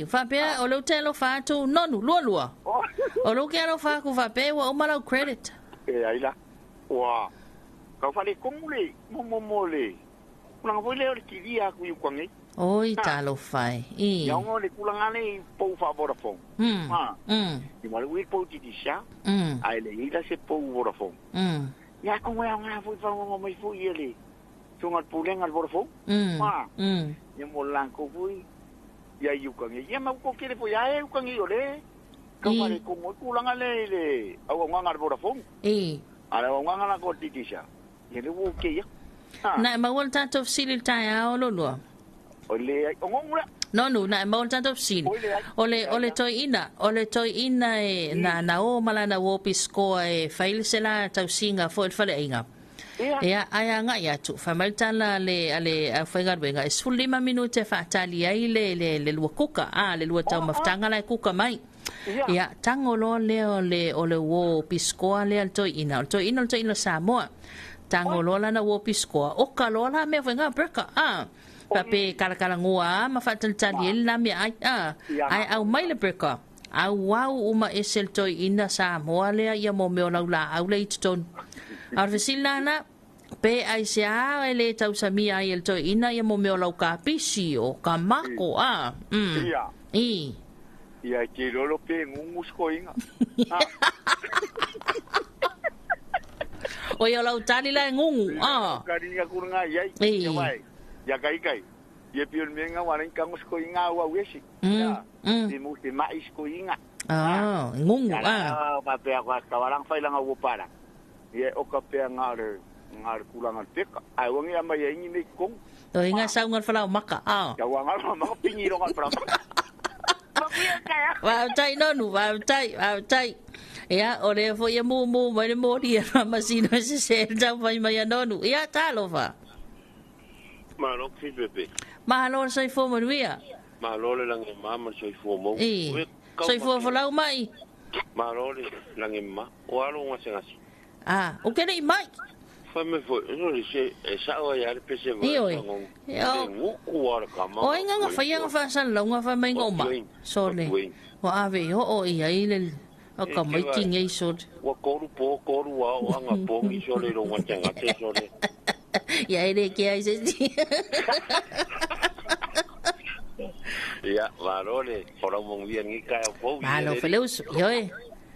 Fa pe o lo telo fa tu nonu lua. O lo quero fa ku fa pe o mala credit. Ai la. Wa. Ka fa le komule mo le. kulang foi le ki dia ku yukangi oi Talofa i ya ngo le kulang ale po fa Vodafone i mo le wi po ti sha ai le ila se po Vodafone ya ko nga foi fa ngo mai foi ele tungal pulen al Vodafone ya mo lang ko foi ya yukangi ya ma ko kile po ya yukangi ole ko mare ko mo kulang ale le au nga al Vodafone ala nga nga ko ti sha ye le wo ke ya na ma wol tato fsili taya o lo ole ngongula no na ma wol tato fsili ole toi ina e na o mala na wo pisko e fail sela tau singa fo fale inga ya aya nga ya tu fa maltala le ale afenga benga es fully ma minute fa tali ai le lukuka le luata maftanga la kuka mai ya tangolo le ole wo pisko le toi ina Samoa tango lola na wo piskoa o ka lola me venga breka pape kala ngua ma fatal tali la mi ai au mai le breka au wow uma esel toi ina Samoa le ya mo me ona la au le ton arvesila na pe ai sia ele tau sami ai el toi ina ya mo me ona ka pisi o ka mako ia ke lolo pe ngus ko inga o yo lau tali la ngungu karinga kurunga yai yai ya kai ye pion menga waring kangus ko inga wa wesi ya di musti mais ko inga ngungu pa pe ako kawalang fai lang awo para ye o ka pe ngar kulangan teka ai wangi ama ye ngi me kong to inga sa ngal fala maka ya wangal maka pingiro ngal pra wa tai no nu wa tai ya ole fo ye mu mai mo dia masina se tau vai mai nonu ya Talofa malo ki pepe malo sai fo mo ria malo le lang mama sai fo mo sai fo lau mai malo le lang ma o alo ngasengas o que nei mai fa me fo no le se sa o ya le pese mo ngu ku ar kama o nga fa san lo nga fa mai ngoma so le o ave o ia ile o ka mai kinga iso wa koru wa o anga pongi so le ro ngata te so le ya ere ke ai se ya valore ora mong bien ngi ka fo malo felus yo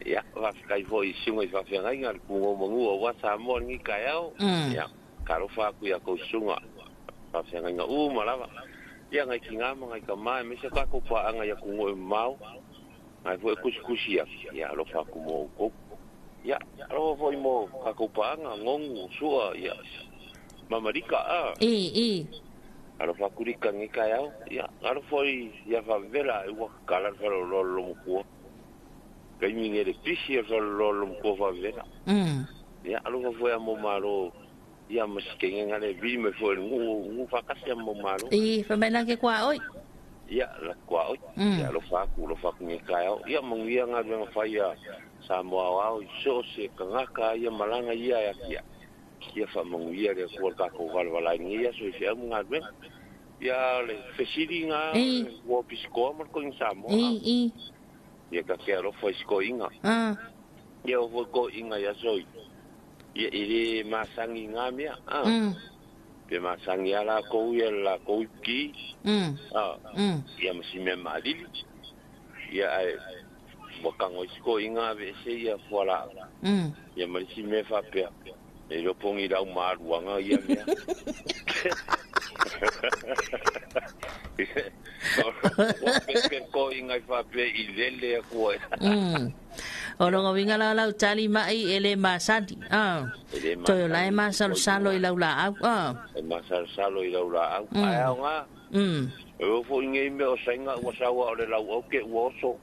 ya va kai fo isingo va fianga ngal ku mongu o wa Samoa ngi ka ya karo fa ku ya ko sunga va fianga nga malava ya ngai kinga ngai ka mai me se ka ko pa anga ya ku ngo mau ai foi kuskusi ya lo fa ku mo ko ya lo foi mo ka ko pa anga ngongu sua ya mamarika alo fa kurika ngi ka ya alo foi ya fa vela wa kala lo mo ko kai mi ngere pisi lo mo ko fa vela ya alo foi mo malo ya maskenga ngale vi me foi ngu fa kasi mo malo fa mena ke kwa oi ya la kwa oi ya lo fa ku ngi ka ya mo ngi nga nga fa ya Samoa wa so se kanga ya malanga ya kia fa mongia le ko ka ko wala ngi ya so se nga ben ya le fesiri nga wo pisko mo ko Samoa ya ka ke ro fo isko inga ya wo ko inga ya so ya ile masangi nga mia pe masangi ala ko ya la ko ki ya msime malili ya wakango isko inga be se ya fola ya msime fa pe e lo pongi da maru anga ia mea ko inga fa pe ilele ko Ora winga la tali mai ele masadi to la masal salo ila la masal salo ila la ai nga o fo nge me o senga o sawa o le la o ke o so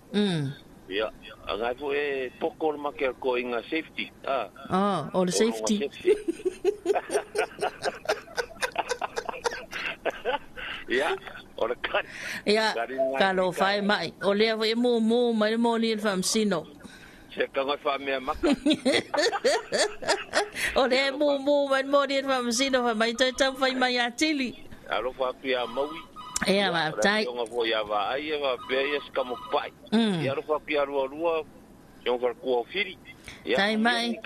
ya nga fo e pokol ma ke ko inga safety o le safety ya ora kan ya kalo fai mai o le vo mo mai mo ni fam sino se ka nga fa me maka o le mo mo ni fam sino fa mai tata fai mai atili alo fa pia maui ya ma tai nga vo ya va ai va be es como pai ya ro fa pia ro yo fa ko firi Tai mai.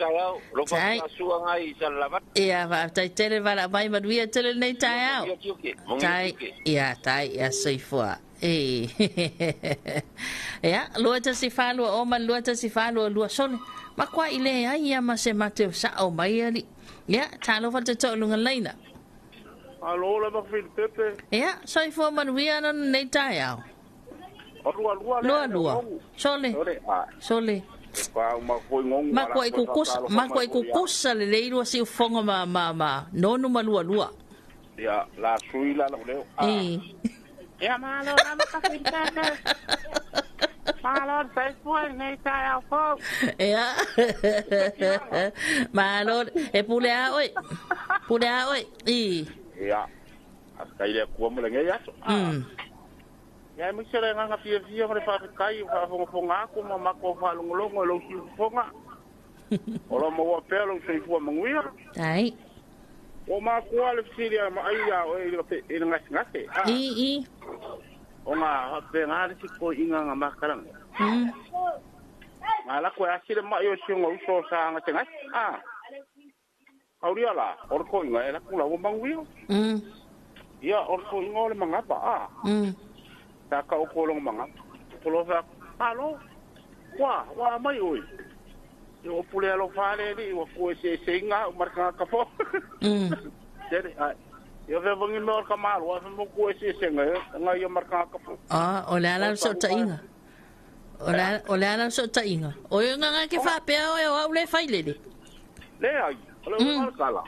Tai. Ia, va tai tele vala mai manuia tele nei tai au. Tai, ia, tai, ia soifua. Ia, lua ta si whalua o man lua ta si whalua lua sone. Ma kwa i le ai ia ma se mateo sa o mai ali. Ia, talofa te tau lunga leina. Alo, le ma fil pepe. Ia, soifua manuia na nei tai au. Lua. Sole. Sole. Ma ko kukusa le leiro si fonga ma nonu malua. Ya, la sui la leo. Ya malo na makapintana. Malo Facebook nei tai au fo. Ya. Malo e pulea oi. Ya. Askai le ku mo le ngai aso. Ya mi sere nga fia mo le fa kai fa fonga ku ma ko fa longo lo si fonga. Olo mo wa pelo se fu manguia. Ai. O ma ko ale siria ma ai ya o e ngase. O nga pe nga si ko inga nga makarang. Ngala ko asire ma yo si ngo so sa nga tenga. Auria la, or ko inga ela kula o manguia. Ya or ko inga le mangapa. Ta ka o ko long manga. Ko sa alo. Wa mai oi. Yo pule alo fale ni o ko se singa o marka ka fo. Dere ai. Yo ve bongi no ka mal, wa mo ko se singa nga yo marka ka fo. O le ala so ta inga. O le ala so ta inga. O nga ke fa pe o le faile ni. Le ai. Alo mal kala.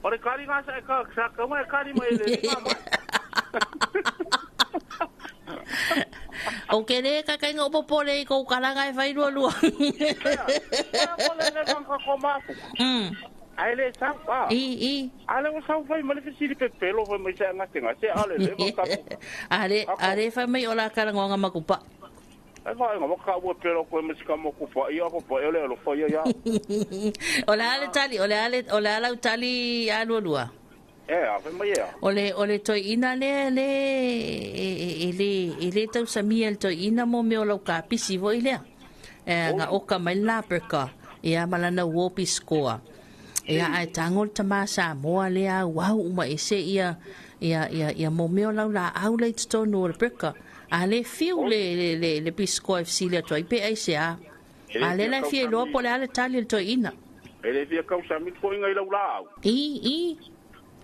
Ore kari nga sa ka mai kari mai le ma. O ke le ka kai ngo popole ko kala ga fai lu. Ai le sa pa. Ale o sa fai male fisi pe pelo fai mai sa ngate ale le ka. Ale fai mai ola kala ngo makupa. Ai vai ngo ka bo pelo ko mai ska mo kupa ia ko po ele lo foi ia. Ola ale tali alu. Fai mai ia. Ole toi ina le tau samia le toi ina mo me ola ka pisi vo ile. Nga oka mai laperka. Ia malana wopi score. Ia ai tangol tama Samoa le wow uma ese ia mo me ola la au le tonu le perka. Ale fiu le pisco FC le toi pe ai se a. Ale la fie lo po le ale tali le toi ina. Ele via causa mi ko inga ila ula.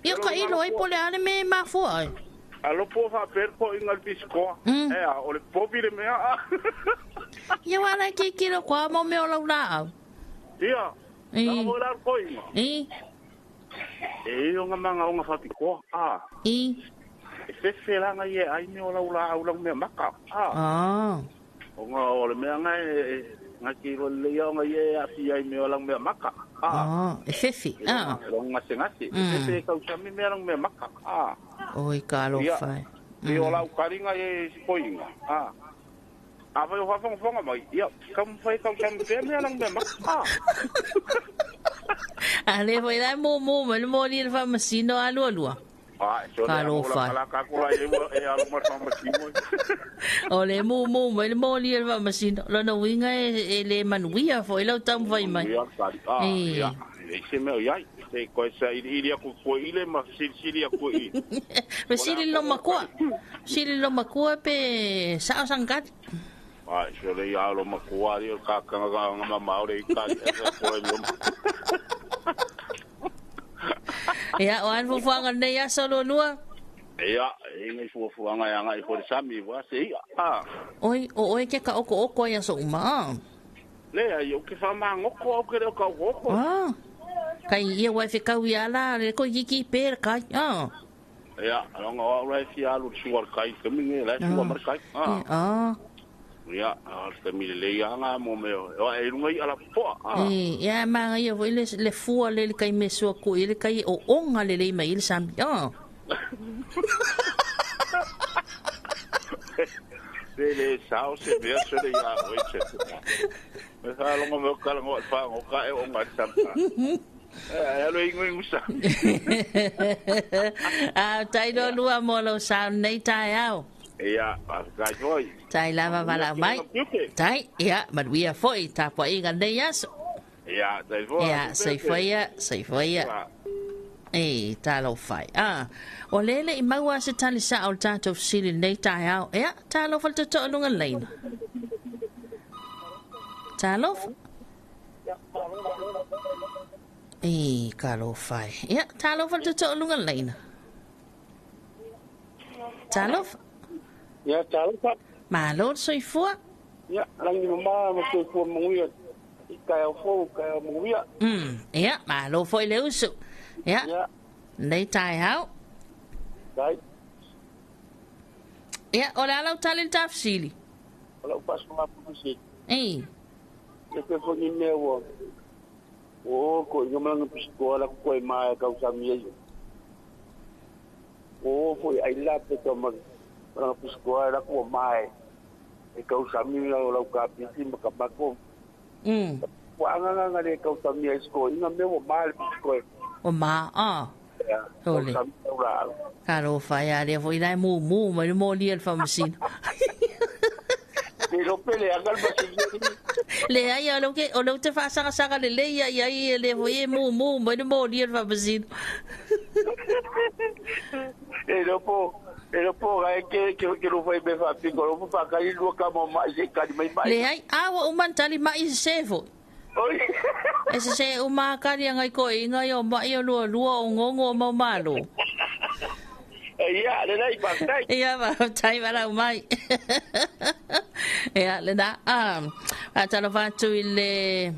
Ia ka ilo ai pole ale me mafo ai. Alo po fa per po inga pisco. O le popi le mea. Ia wala ki kilo kwa mo me ola ula. Ia. Na mo la ko inga. O nga manga o nga fa piko. Se la nga ye ai me ola ula me maka. O nga o le mea nga nga ki ro le yo nga ye afi ai me ola me maka. Fefi. Ngase. Fefi ka usami me lang me maka. Oi kalo fai. Ni ola ukaringa e spoinga. Ava yo fonga mai. Ia, kam fai ka usami me lang me maka. Ale foi lá mo ni fa masino alu. Kalo fai. Ole mo ni fa masino. Lo no winga le manuia foi lo tam vai mai. Se me oiai, se coisa iria ko ile ma siria ko i. Pe sili lo makua pe sa sangat. Se le ia lo makua ri ka nga maore ka ko lo. Ya, oan fuanga nei ya solo lua. Ya, ngai fuanga ya ngai ko sami wa se ia. Oi ke ka oko ya so ma. Le ai o ke fa mangoko o ke ka oko. Kai ia wa fika wiala le ko yiki per ka. Ya, nga wa fi alu suar kai kemi la suar mar kai. Ya, kemi le ya nga mo me o e rungai ala po. Ya ma ia vo le fu le kai me so ko ile kai o onga le mai il sam. Le sao se ve so le ya o che. Me sa lo mo ka lo fa o ka e onga sam. Alo ingo musa. Tai do lua mo lo sa nei tai au. Ia, ka foi. Tai lava vala mai. Tai, ia, but we are foi ta po inga nei aso. Ya, Saifua. Ya, Saifua ia. E, Talofa. O lele I maua se tali sa o tatou sili nei tai au. Ea, Talofa te toa lunga leina. Talofa? E, Talofa. Ea, Talofa te toa lunga leina. Talofa? Ya, Talofa. Malo, Saifua? Ya, langi mama, ma Saifua manguia. Kai au fo, kai au manguia. Ea, malo foi le usu. Ja, nei tai hau. Dai. Ja, o la lau tali tafsili. Ola pas ma pusi. Eh. E ke fo ni newo. O ko yo mang piskola ko mai ka usami. O foi ai la pe to ma. Ra piskola ko mai. E ka usami la ka pisi ma ka bako. Wa nga le ka usami esko ina me wo mal piskola. O ma, Hole. Karo faya le foi dai mu ma mo li el famasino. Pero pele agal basigi. Le ai o lo te fa sanga le ia le foi mu ma mo li el famasino. Pero po ai que lo foi be fa pico, lo fa kai lo ka mo mai se kai mai. Le ai awa o man tali mai sefo. Ese se uma kari ngai ko inga yo ma yo lua o ngongo mo malo. Ya, le dai pastai. Ya ba tai bara mai. Ya le da Talofa tu ile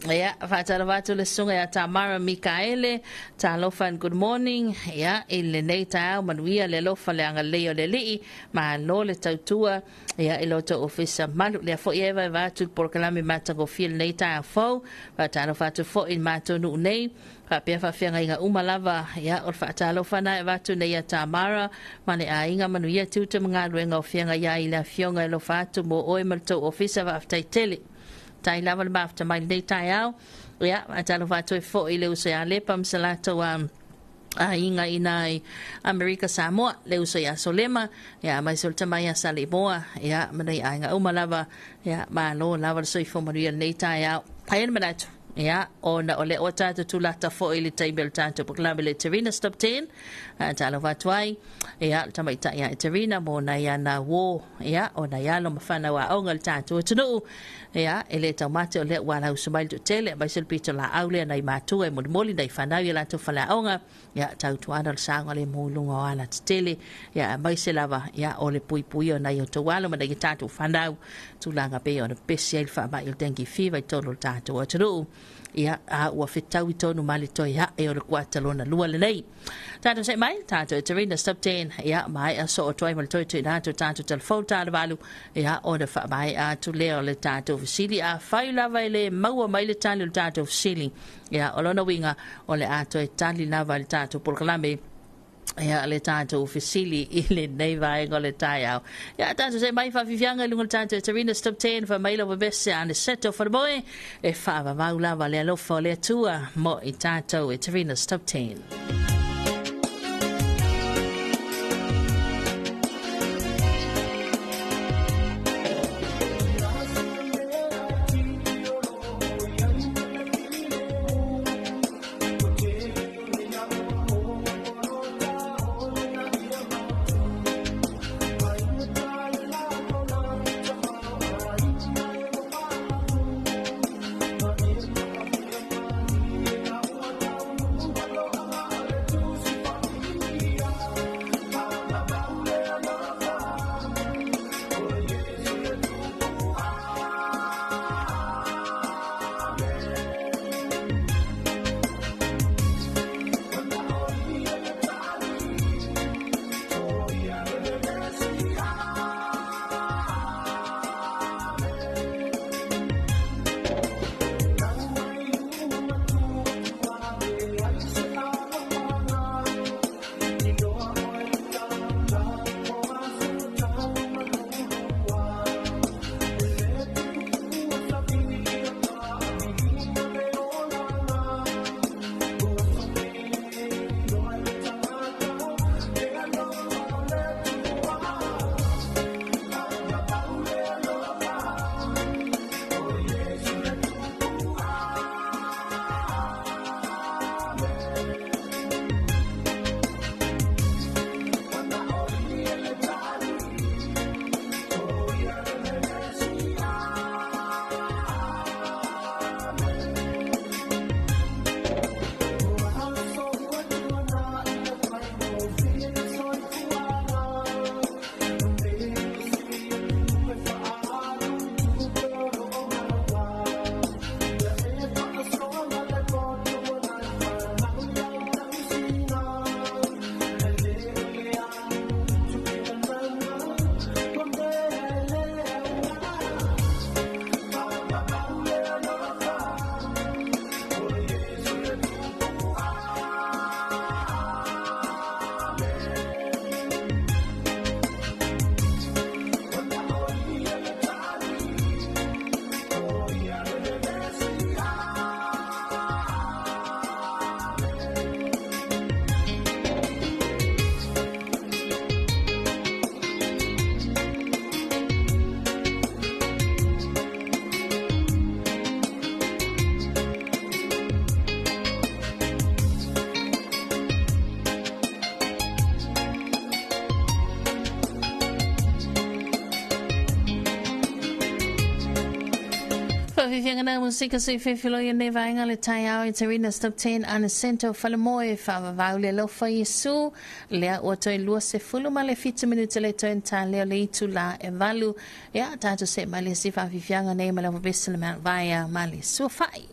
ya Talofa tu le sunga ya Tamara Mikaele Talofa good morning ya ile nei tau manuia le lofa le anga leo le li ma lo le tautua ya iloto ofisa malu le fo eva va tu por kalame mata go fil nei tau fo Talofa tu fo in mato nu nei pa pe fa fenga inga umalava ya or Talofa na va tu nei Tamara mane a inga manuia tu te mga luenga fenga ya ila fionga lo fa tu mo o malto ofisa va tele tai lava le mafta mai nei tai au ya Talofa tu fo ile usa le pam salato inga inai America Samoa le usa ya solema ya mai solta mai ya salimoa ya manai ainga umalava ya ma lo lava so fo maria nei tai au pai manatu ya ona ole o tata tu lata fo ile table tata proclame le Terina stop 10 Talofa tuai ya tamai ta ya Terina mo na ya na wo ya ona ya lo mafana wa ongal tata tunu ya ele tamate ole wala usmail to tele ba sil pito la aule na matu e moli dai fana ya la to fala onga ya tau tuana sanga le mulunga wala tele ya mai selava ya ole pui na yo to wala ma dai tatu fana tu langa pe ona special fa ba il tengi fi vai tolo tatu tunu ia ua fitau I tonu mali toi ha e o le kuatalona lua le nei. Tātou se mai, tātou e Terina stop 10, ia mai a so o toi mali toi tui nātou tātou telefon tātou walu, ia o na wha mai a tu leo le tātou visili a whai lava I le maua mai le tali le tātou visili, ia o lona winga o le ato e tali lava le tātou pulkalame, ia le tātou visili I le nei vai ngo le tai au. Ia tātou se mai whawhiwhianga lunga le tātou e Terina stop 10, wha mai lawa bese ane seto whanamoe, e whawa maulava le alofa o le atua mo I tātou e Terina stop 10. Fafifingana musika sui fefilo ya neva inga le tai au i Tarina Stop 10 ana sento falamoe whawawau le lofa Yesu lea o toi lua se fulu ma le fita minuta le toi nta leo le itu la e valu ya tato se ma le si fafifianga ne ma le wabesa le mea vaya ma le suafai.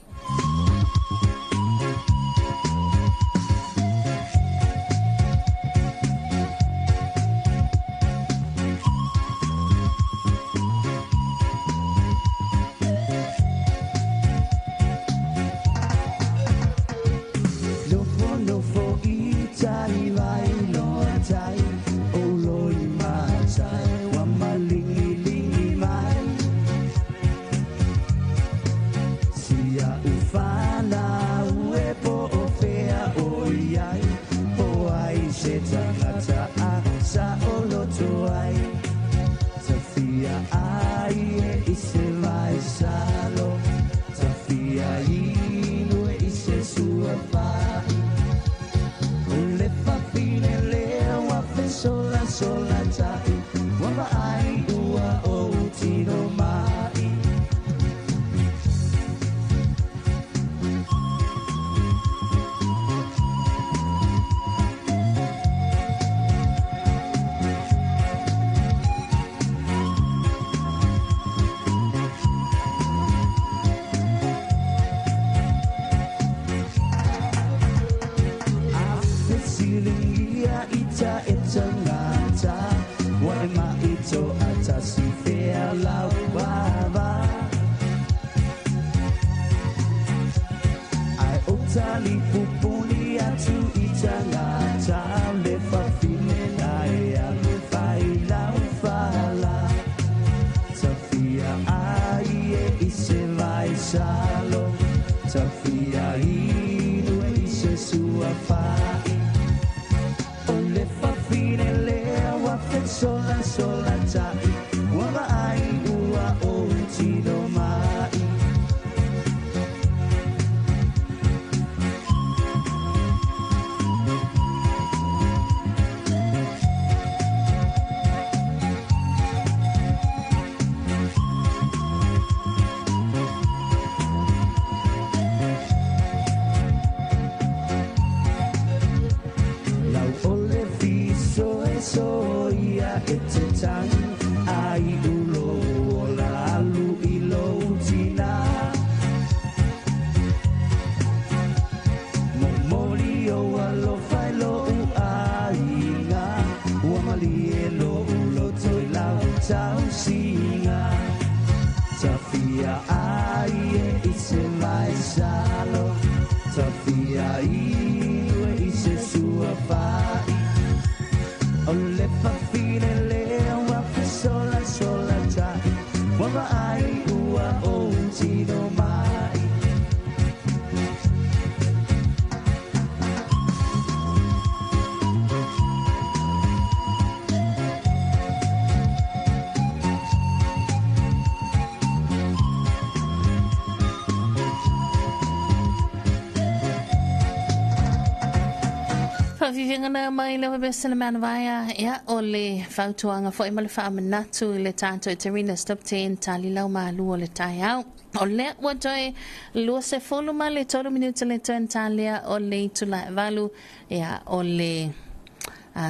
Fafifingana mai le wabesa le mana vaya ya o le fautuanga fo ima le whaamanatu i le tātou Tarina Stop 10 tali lau malu o le tai au. O le watoi lua se folu ma le tolu minuta le tuen talia o le itula valu ya o le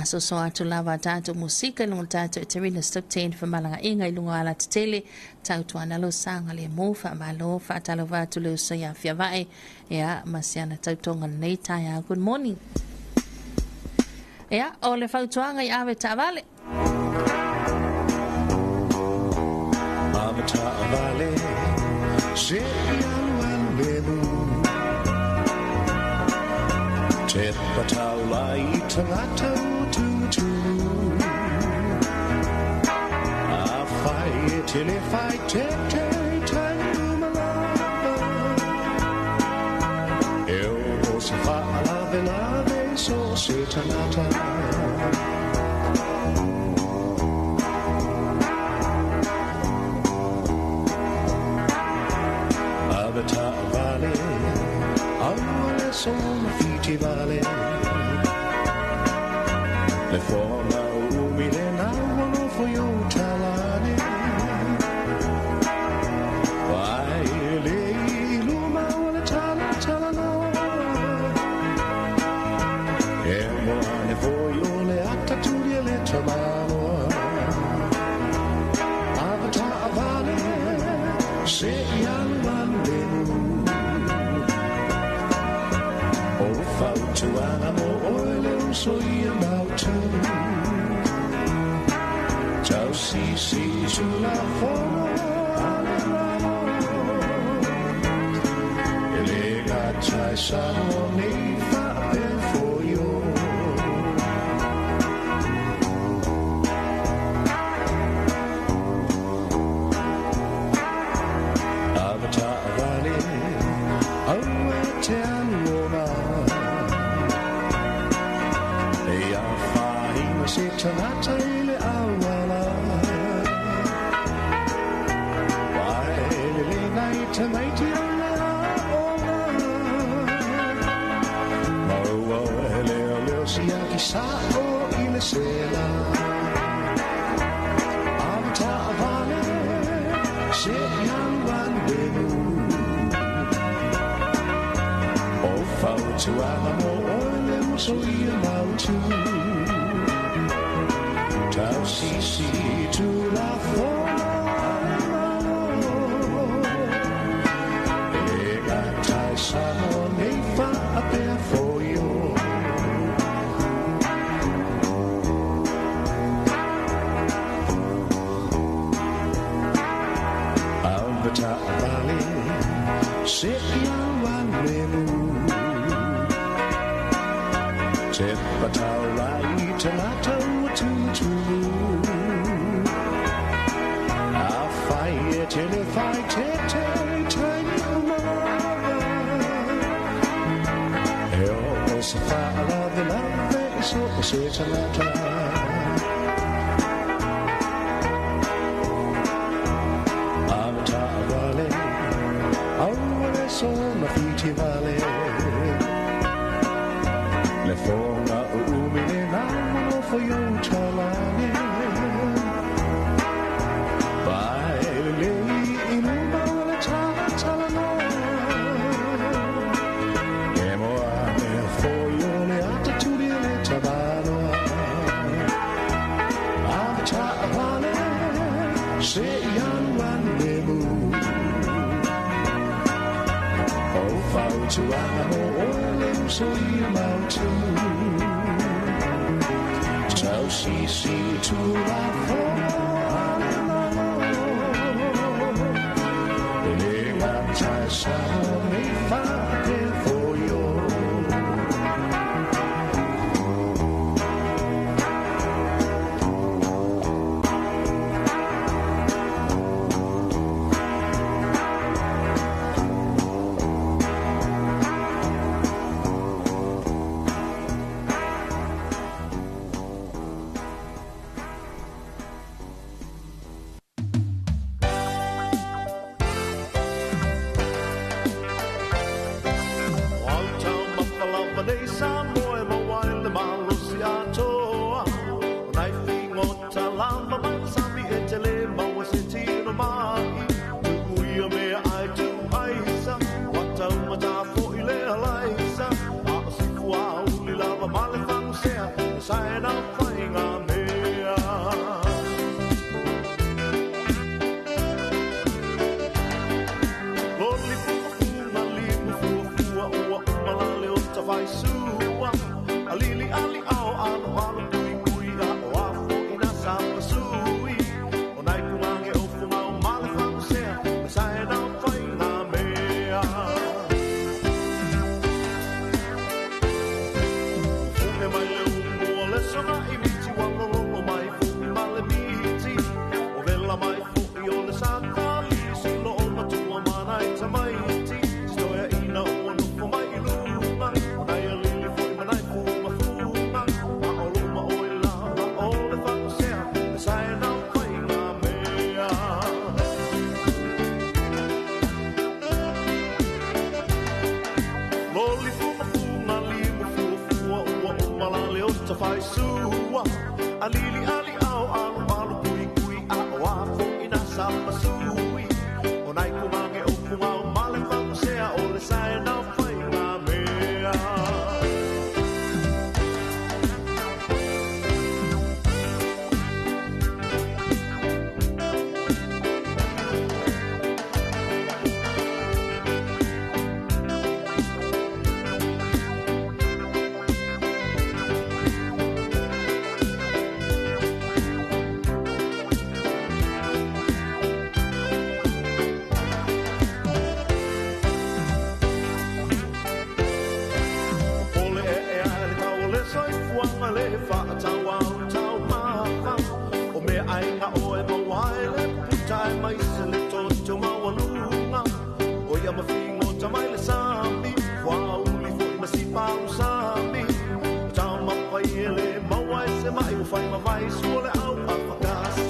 so atu lava tātou musika lunga tātou Tarina Stop 10 whamalanga inga i lunga ala tetele tautuana lo sanga le mo whamalo whaatalofa atu le usa ya whiawai ya masiana tautonga nei tai au. Good morning. Ja, o le fautuanga I awe ta'avale. Awe ta'avale, se alu alelu. Te pataula I tangata ututu. A whai tele whai te tangu malapa. Eo o se whaalawe lawe so se tangata. Avata vale, awale sono fiti vale. Le forma umile n'awano fu io talane. Vai le si sulla fono e le gacciai sono nei fa per foglio avata vale te annuova e a fai una settimana le awala vai le night night le awala ma le sia chissà o il sera avta vale se young one to amo olem so ia mautu tau si tu la fono e gatai sano nei fa a per foio Alvata vale se ia wan menu Tepatau rai tamatau tutu a fai te le fai te e o se fa la de la so se tamata avata vale awale so na fiti vale le fonga umile namo for you talane vai le inuma la talano emo ame for you le attitude le tabano avta vale se young one nemu oh fau to amo olem so you mountain Tau si tu la fono le gatai sano nei fa per foglio Vai sua, alili ali ao alo alo pui pui a o afo ina sapa sui. O nai kumange o fuma o male famo sea, sai na fai na mea. Fume mai le umu o le sona i nga oe mawaile putai mai se le toto mawalunga o ia mafingo tamai le sami wa uli foi masipa usami tama pai ele mawai se mai u fai mawai suole au afakasi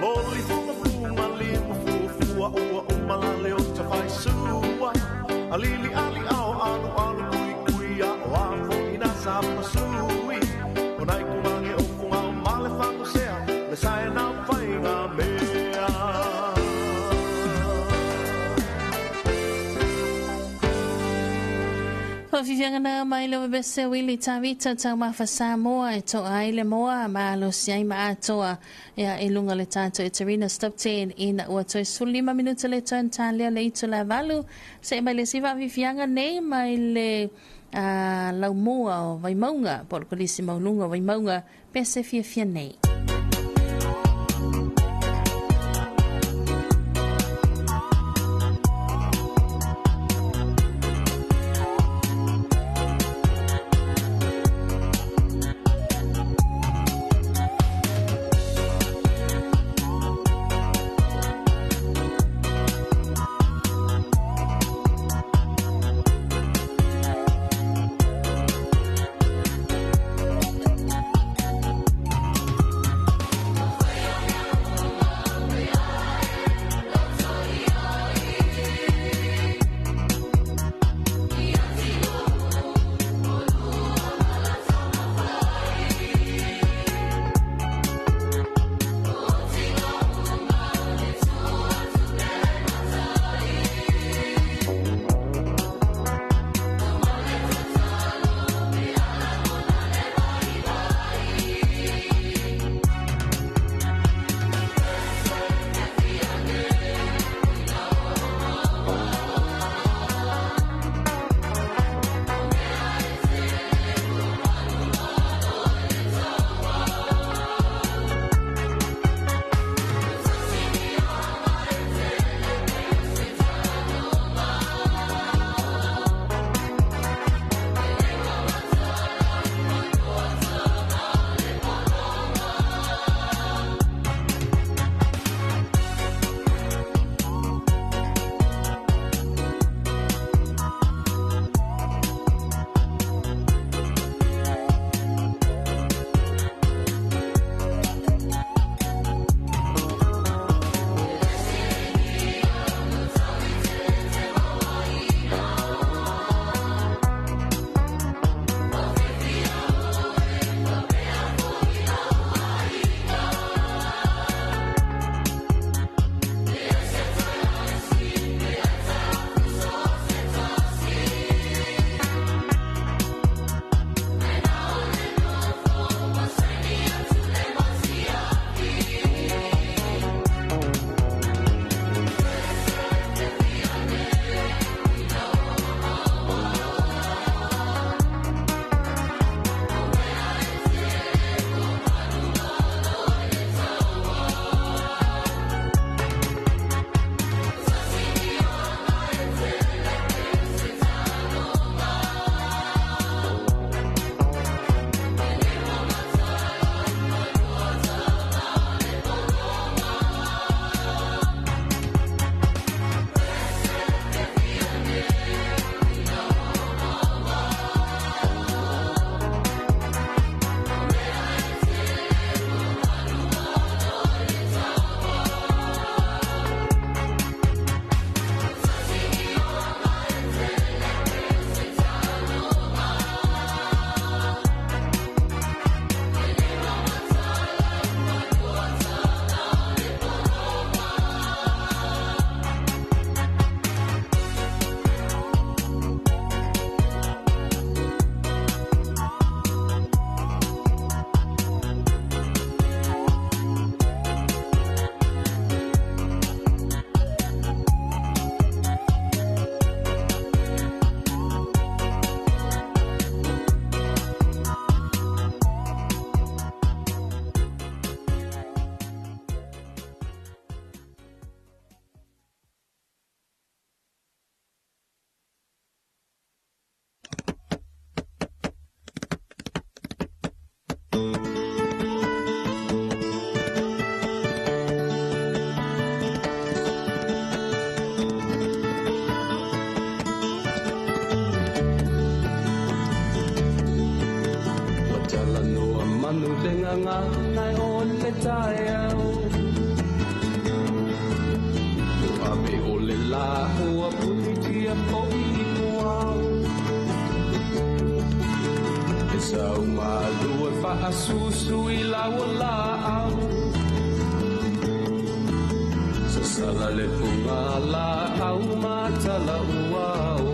loli funga funga limu fufua ua umalale o ta fai sua alili ali au alu alu Sapa sui, onai kumange o kunga o male whango sea, le sae na whainga mea. Whawhiwhianga na mai lewa bese wili tawita Talofa Samoa e to aile moa ma alo siai ma atoa ea e lunga le tato e Tarina Stop 10 ina ua toi sulima minuta le toan talia le itu la valu se mai le siwa whawhiwhianga nei mai le lau mua o vai maunga por kolisi maununga vai maunga pese fia nei. anu denga ngai o le tai au Ape o le la ua puti tia po I kuau E sau malua wha asusu I lau la au Sa sala le punga la au matala uau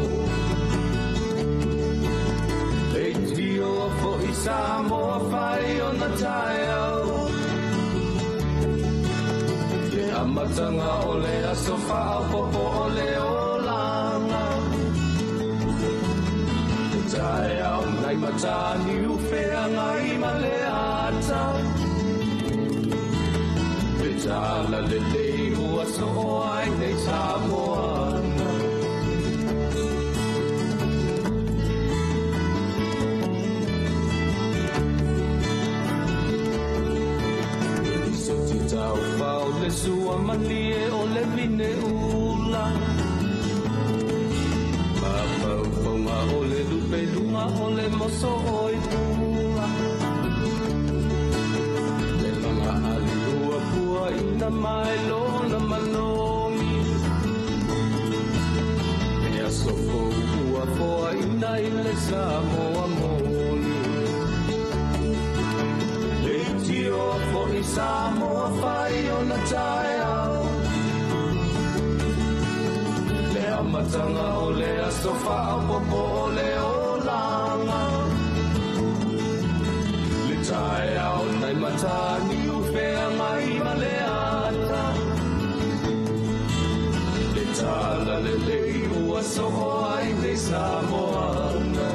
E tio fo I Samoa whai o na tai au Amatanga o le asofa a popo o le olanga Te tae au nai matani uwhea ngai ma le ata Te tala le lei ua so ai nei Samoana Tau whao le sua malie o le mine ula Ma pau ponga o le lupe lunga o le moso o I pua Le langa ali ua pua ina mai lona manomi E aso po ua poa ina I le Samoa moli Tio fo I Samoa whai o na tai au Le amatanga o le asofa a popo o le olanga Le tai au nai matani uwhea ngai ma le ata Le tala le lei ua soho ai nei Samoana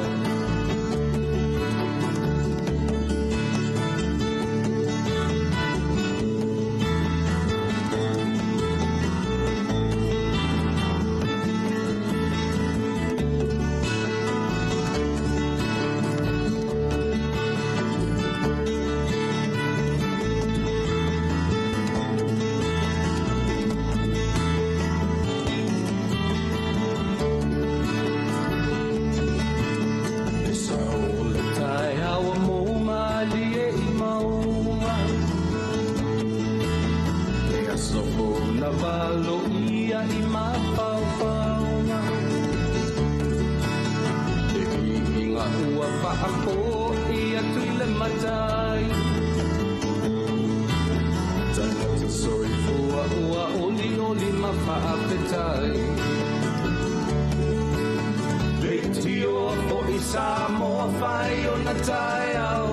Samoa whai o na tai au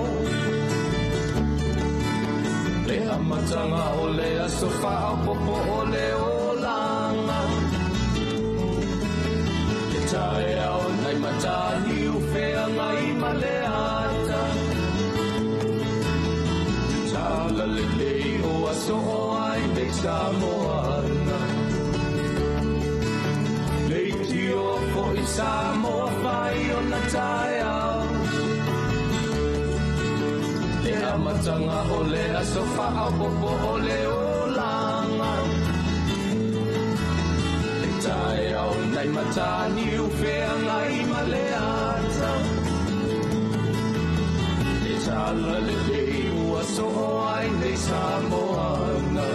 Le amatanga o le asofa a popo o le olanga Le tai au nai matani uwhea ngai ma le ata Tala le lei o aso o ai nei Samoana Le tio fo I Samoa whai o na tai au Le amatanga o le asofa a popo o le olanga Le tai au nai matani uwhea ngai ma le ata Le tala le lei ua so ai nei Samoana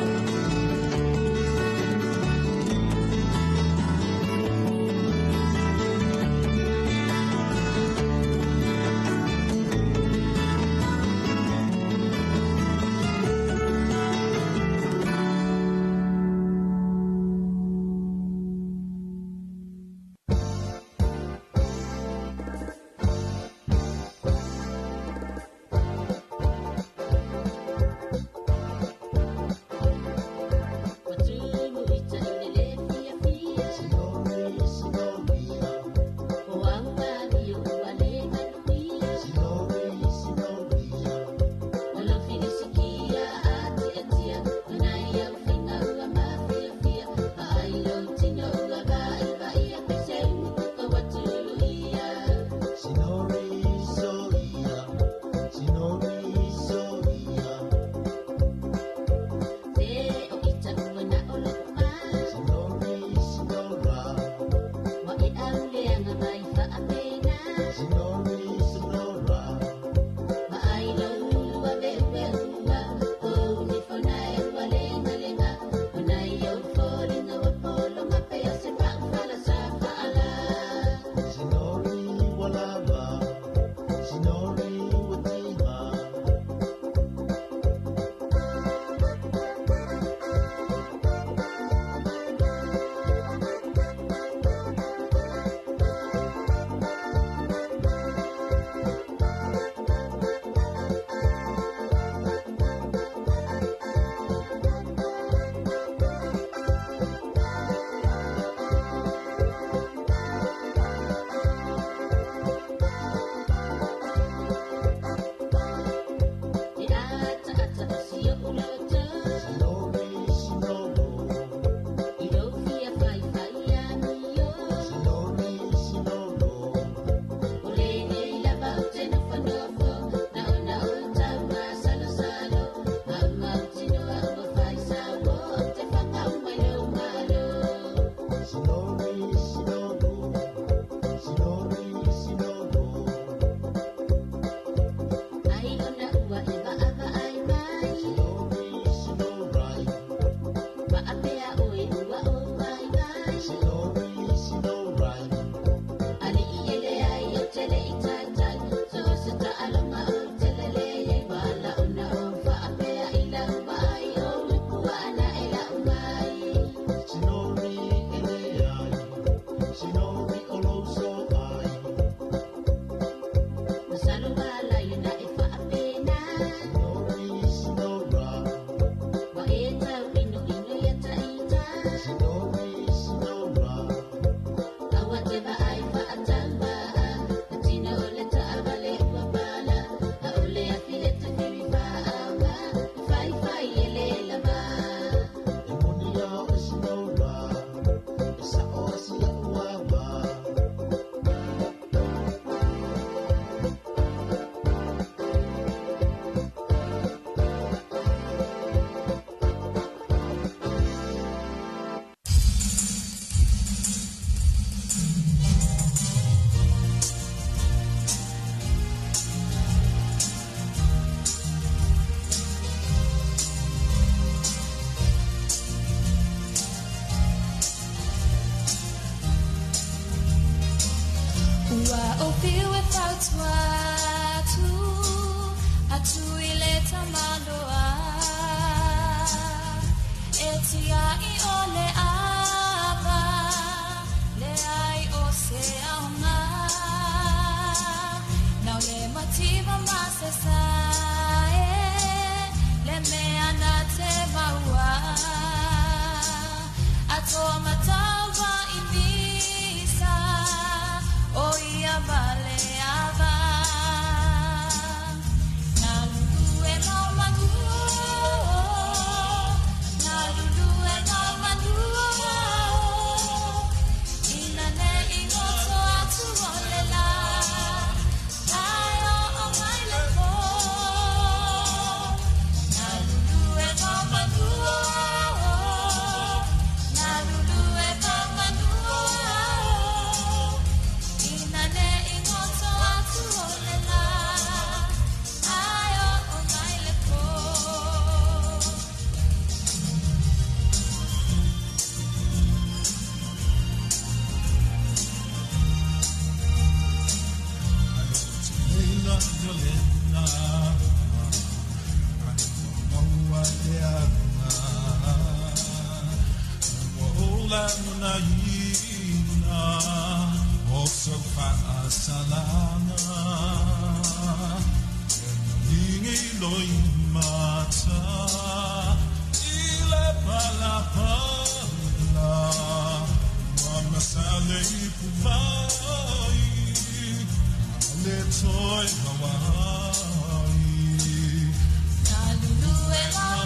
Hawaii.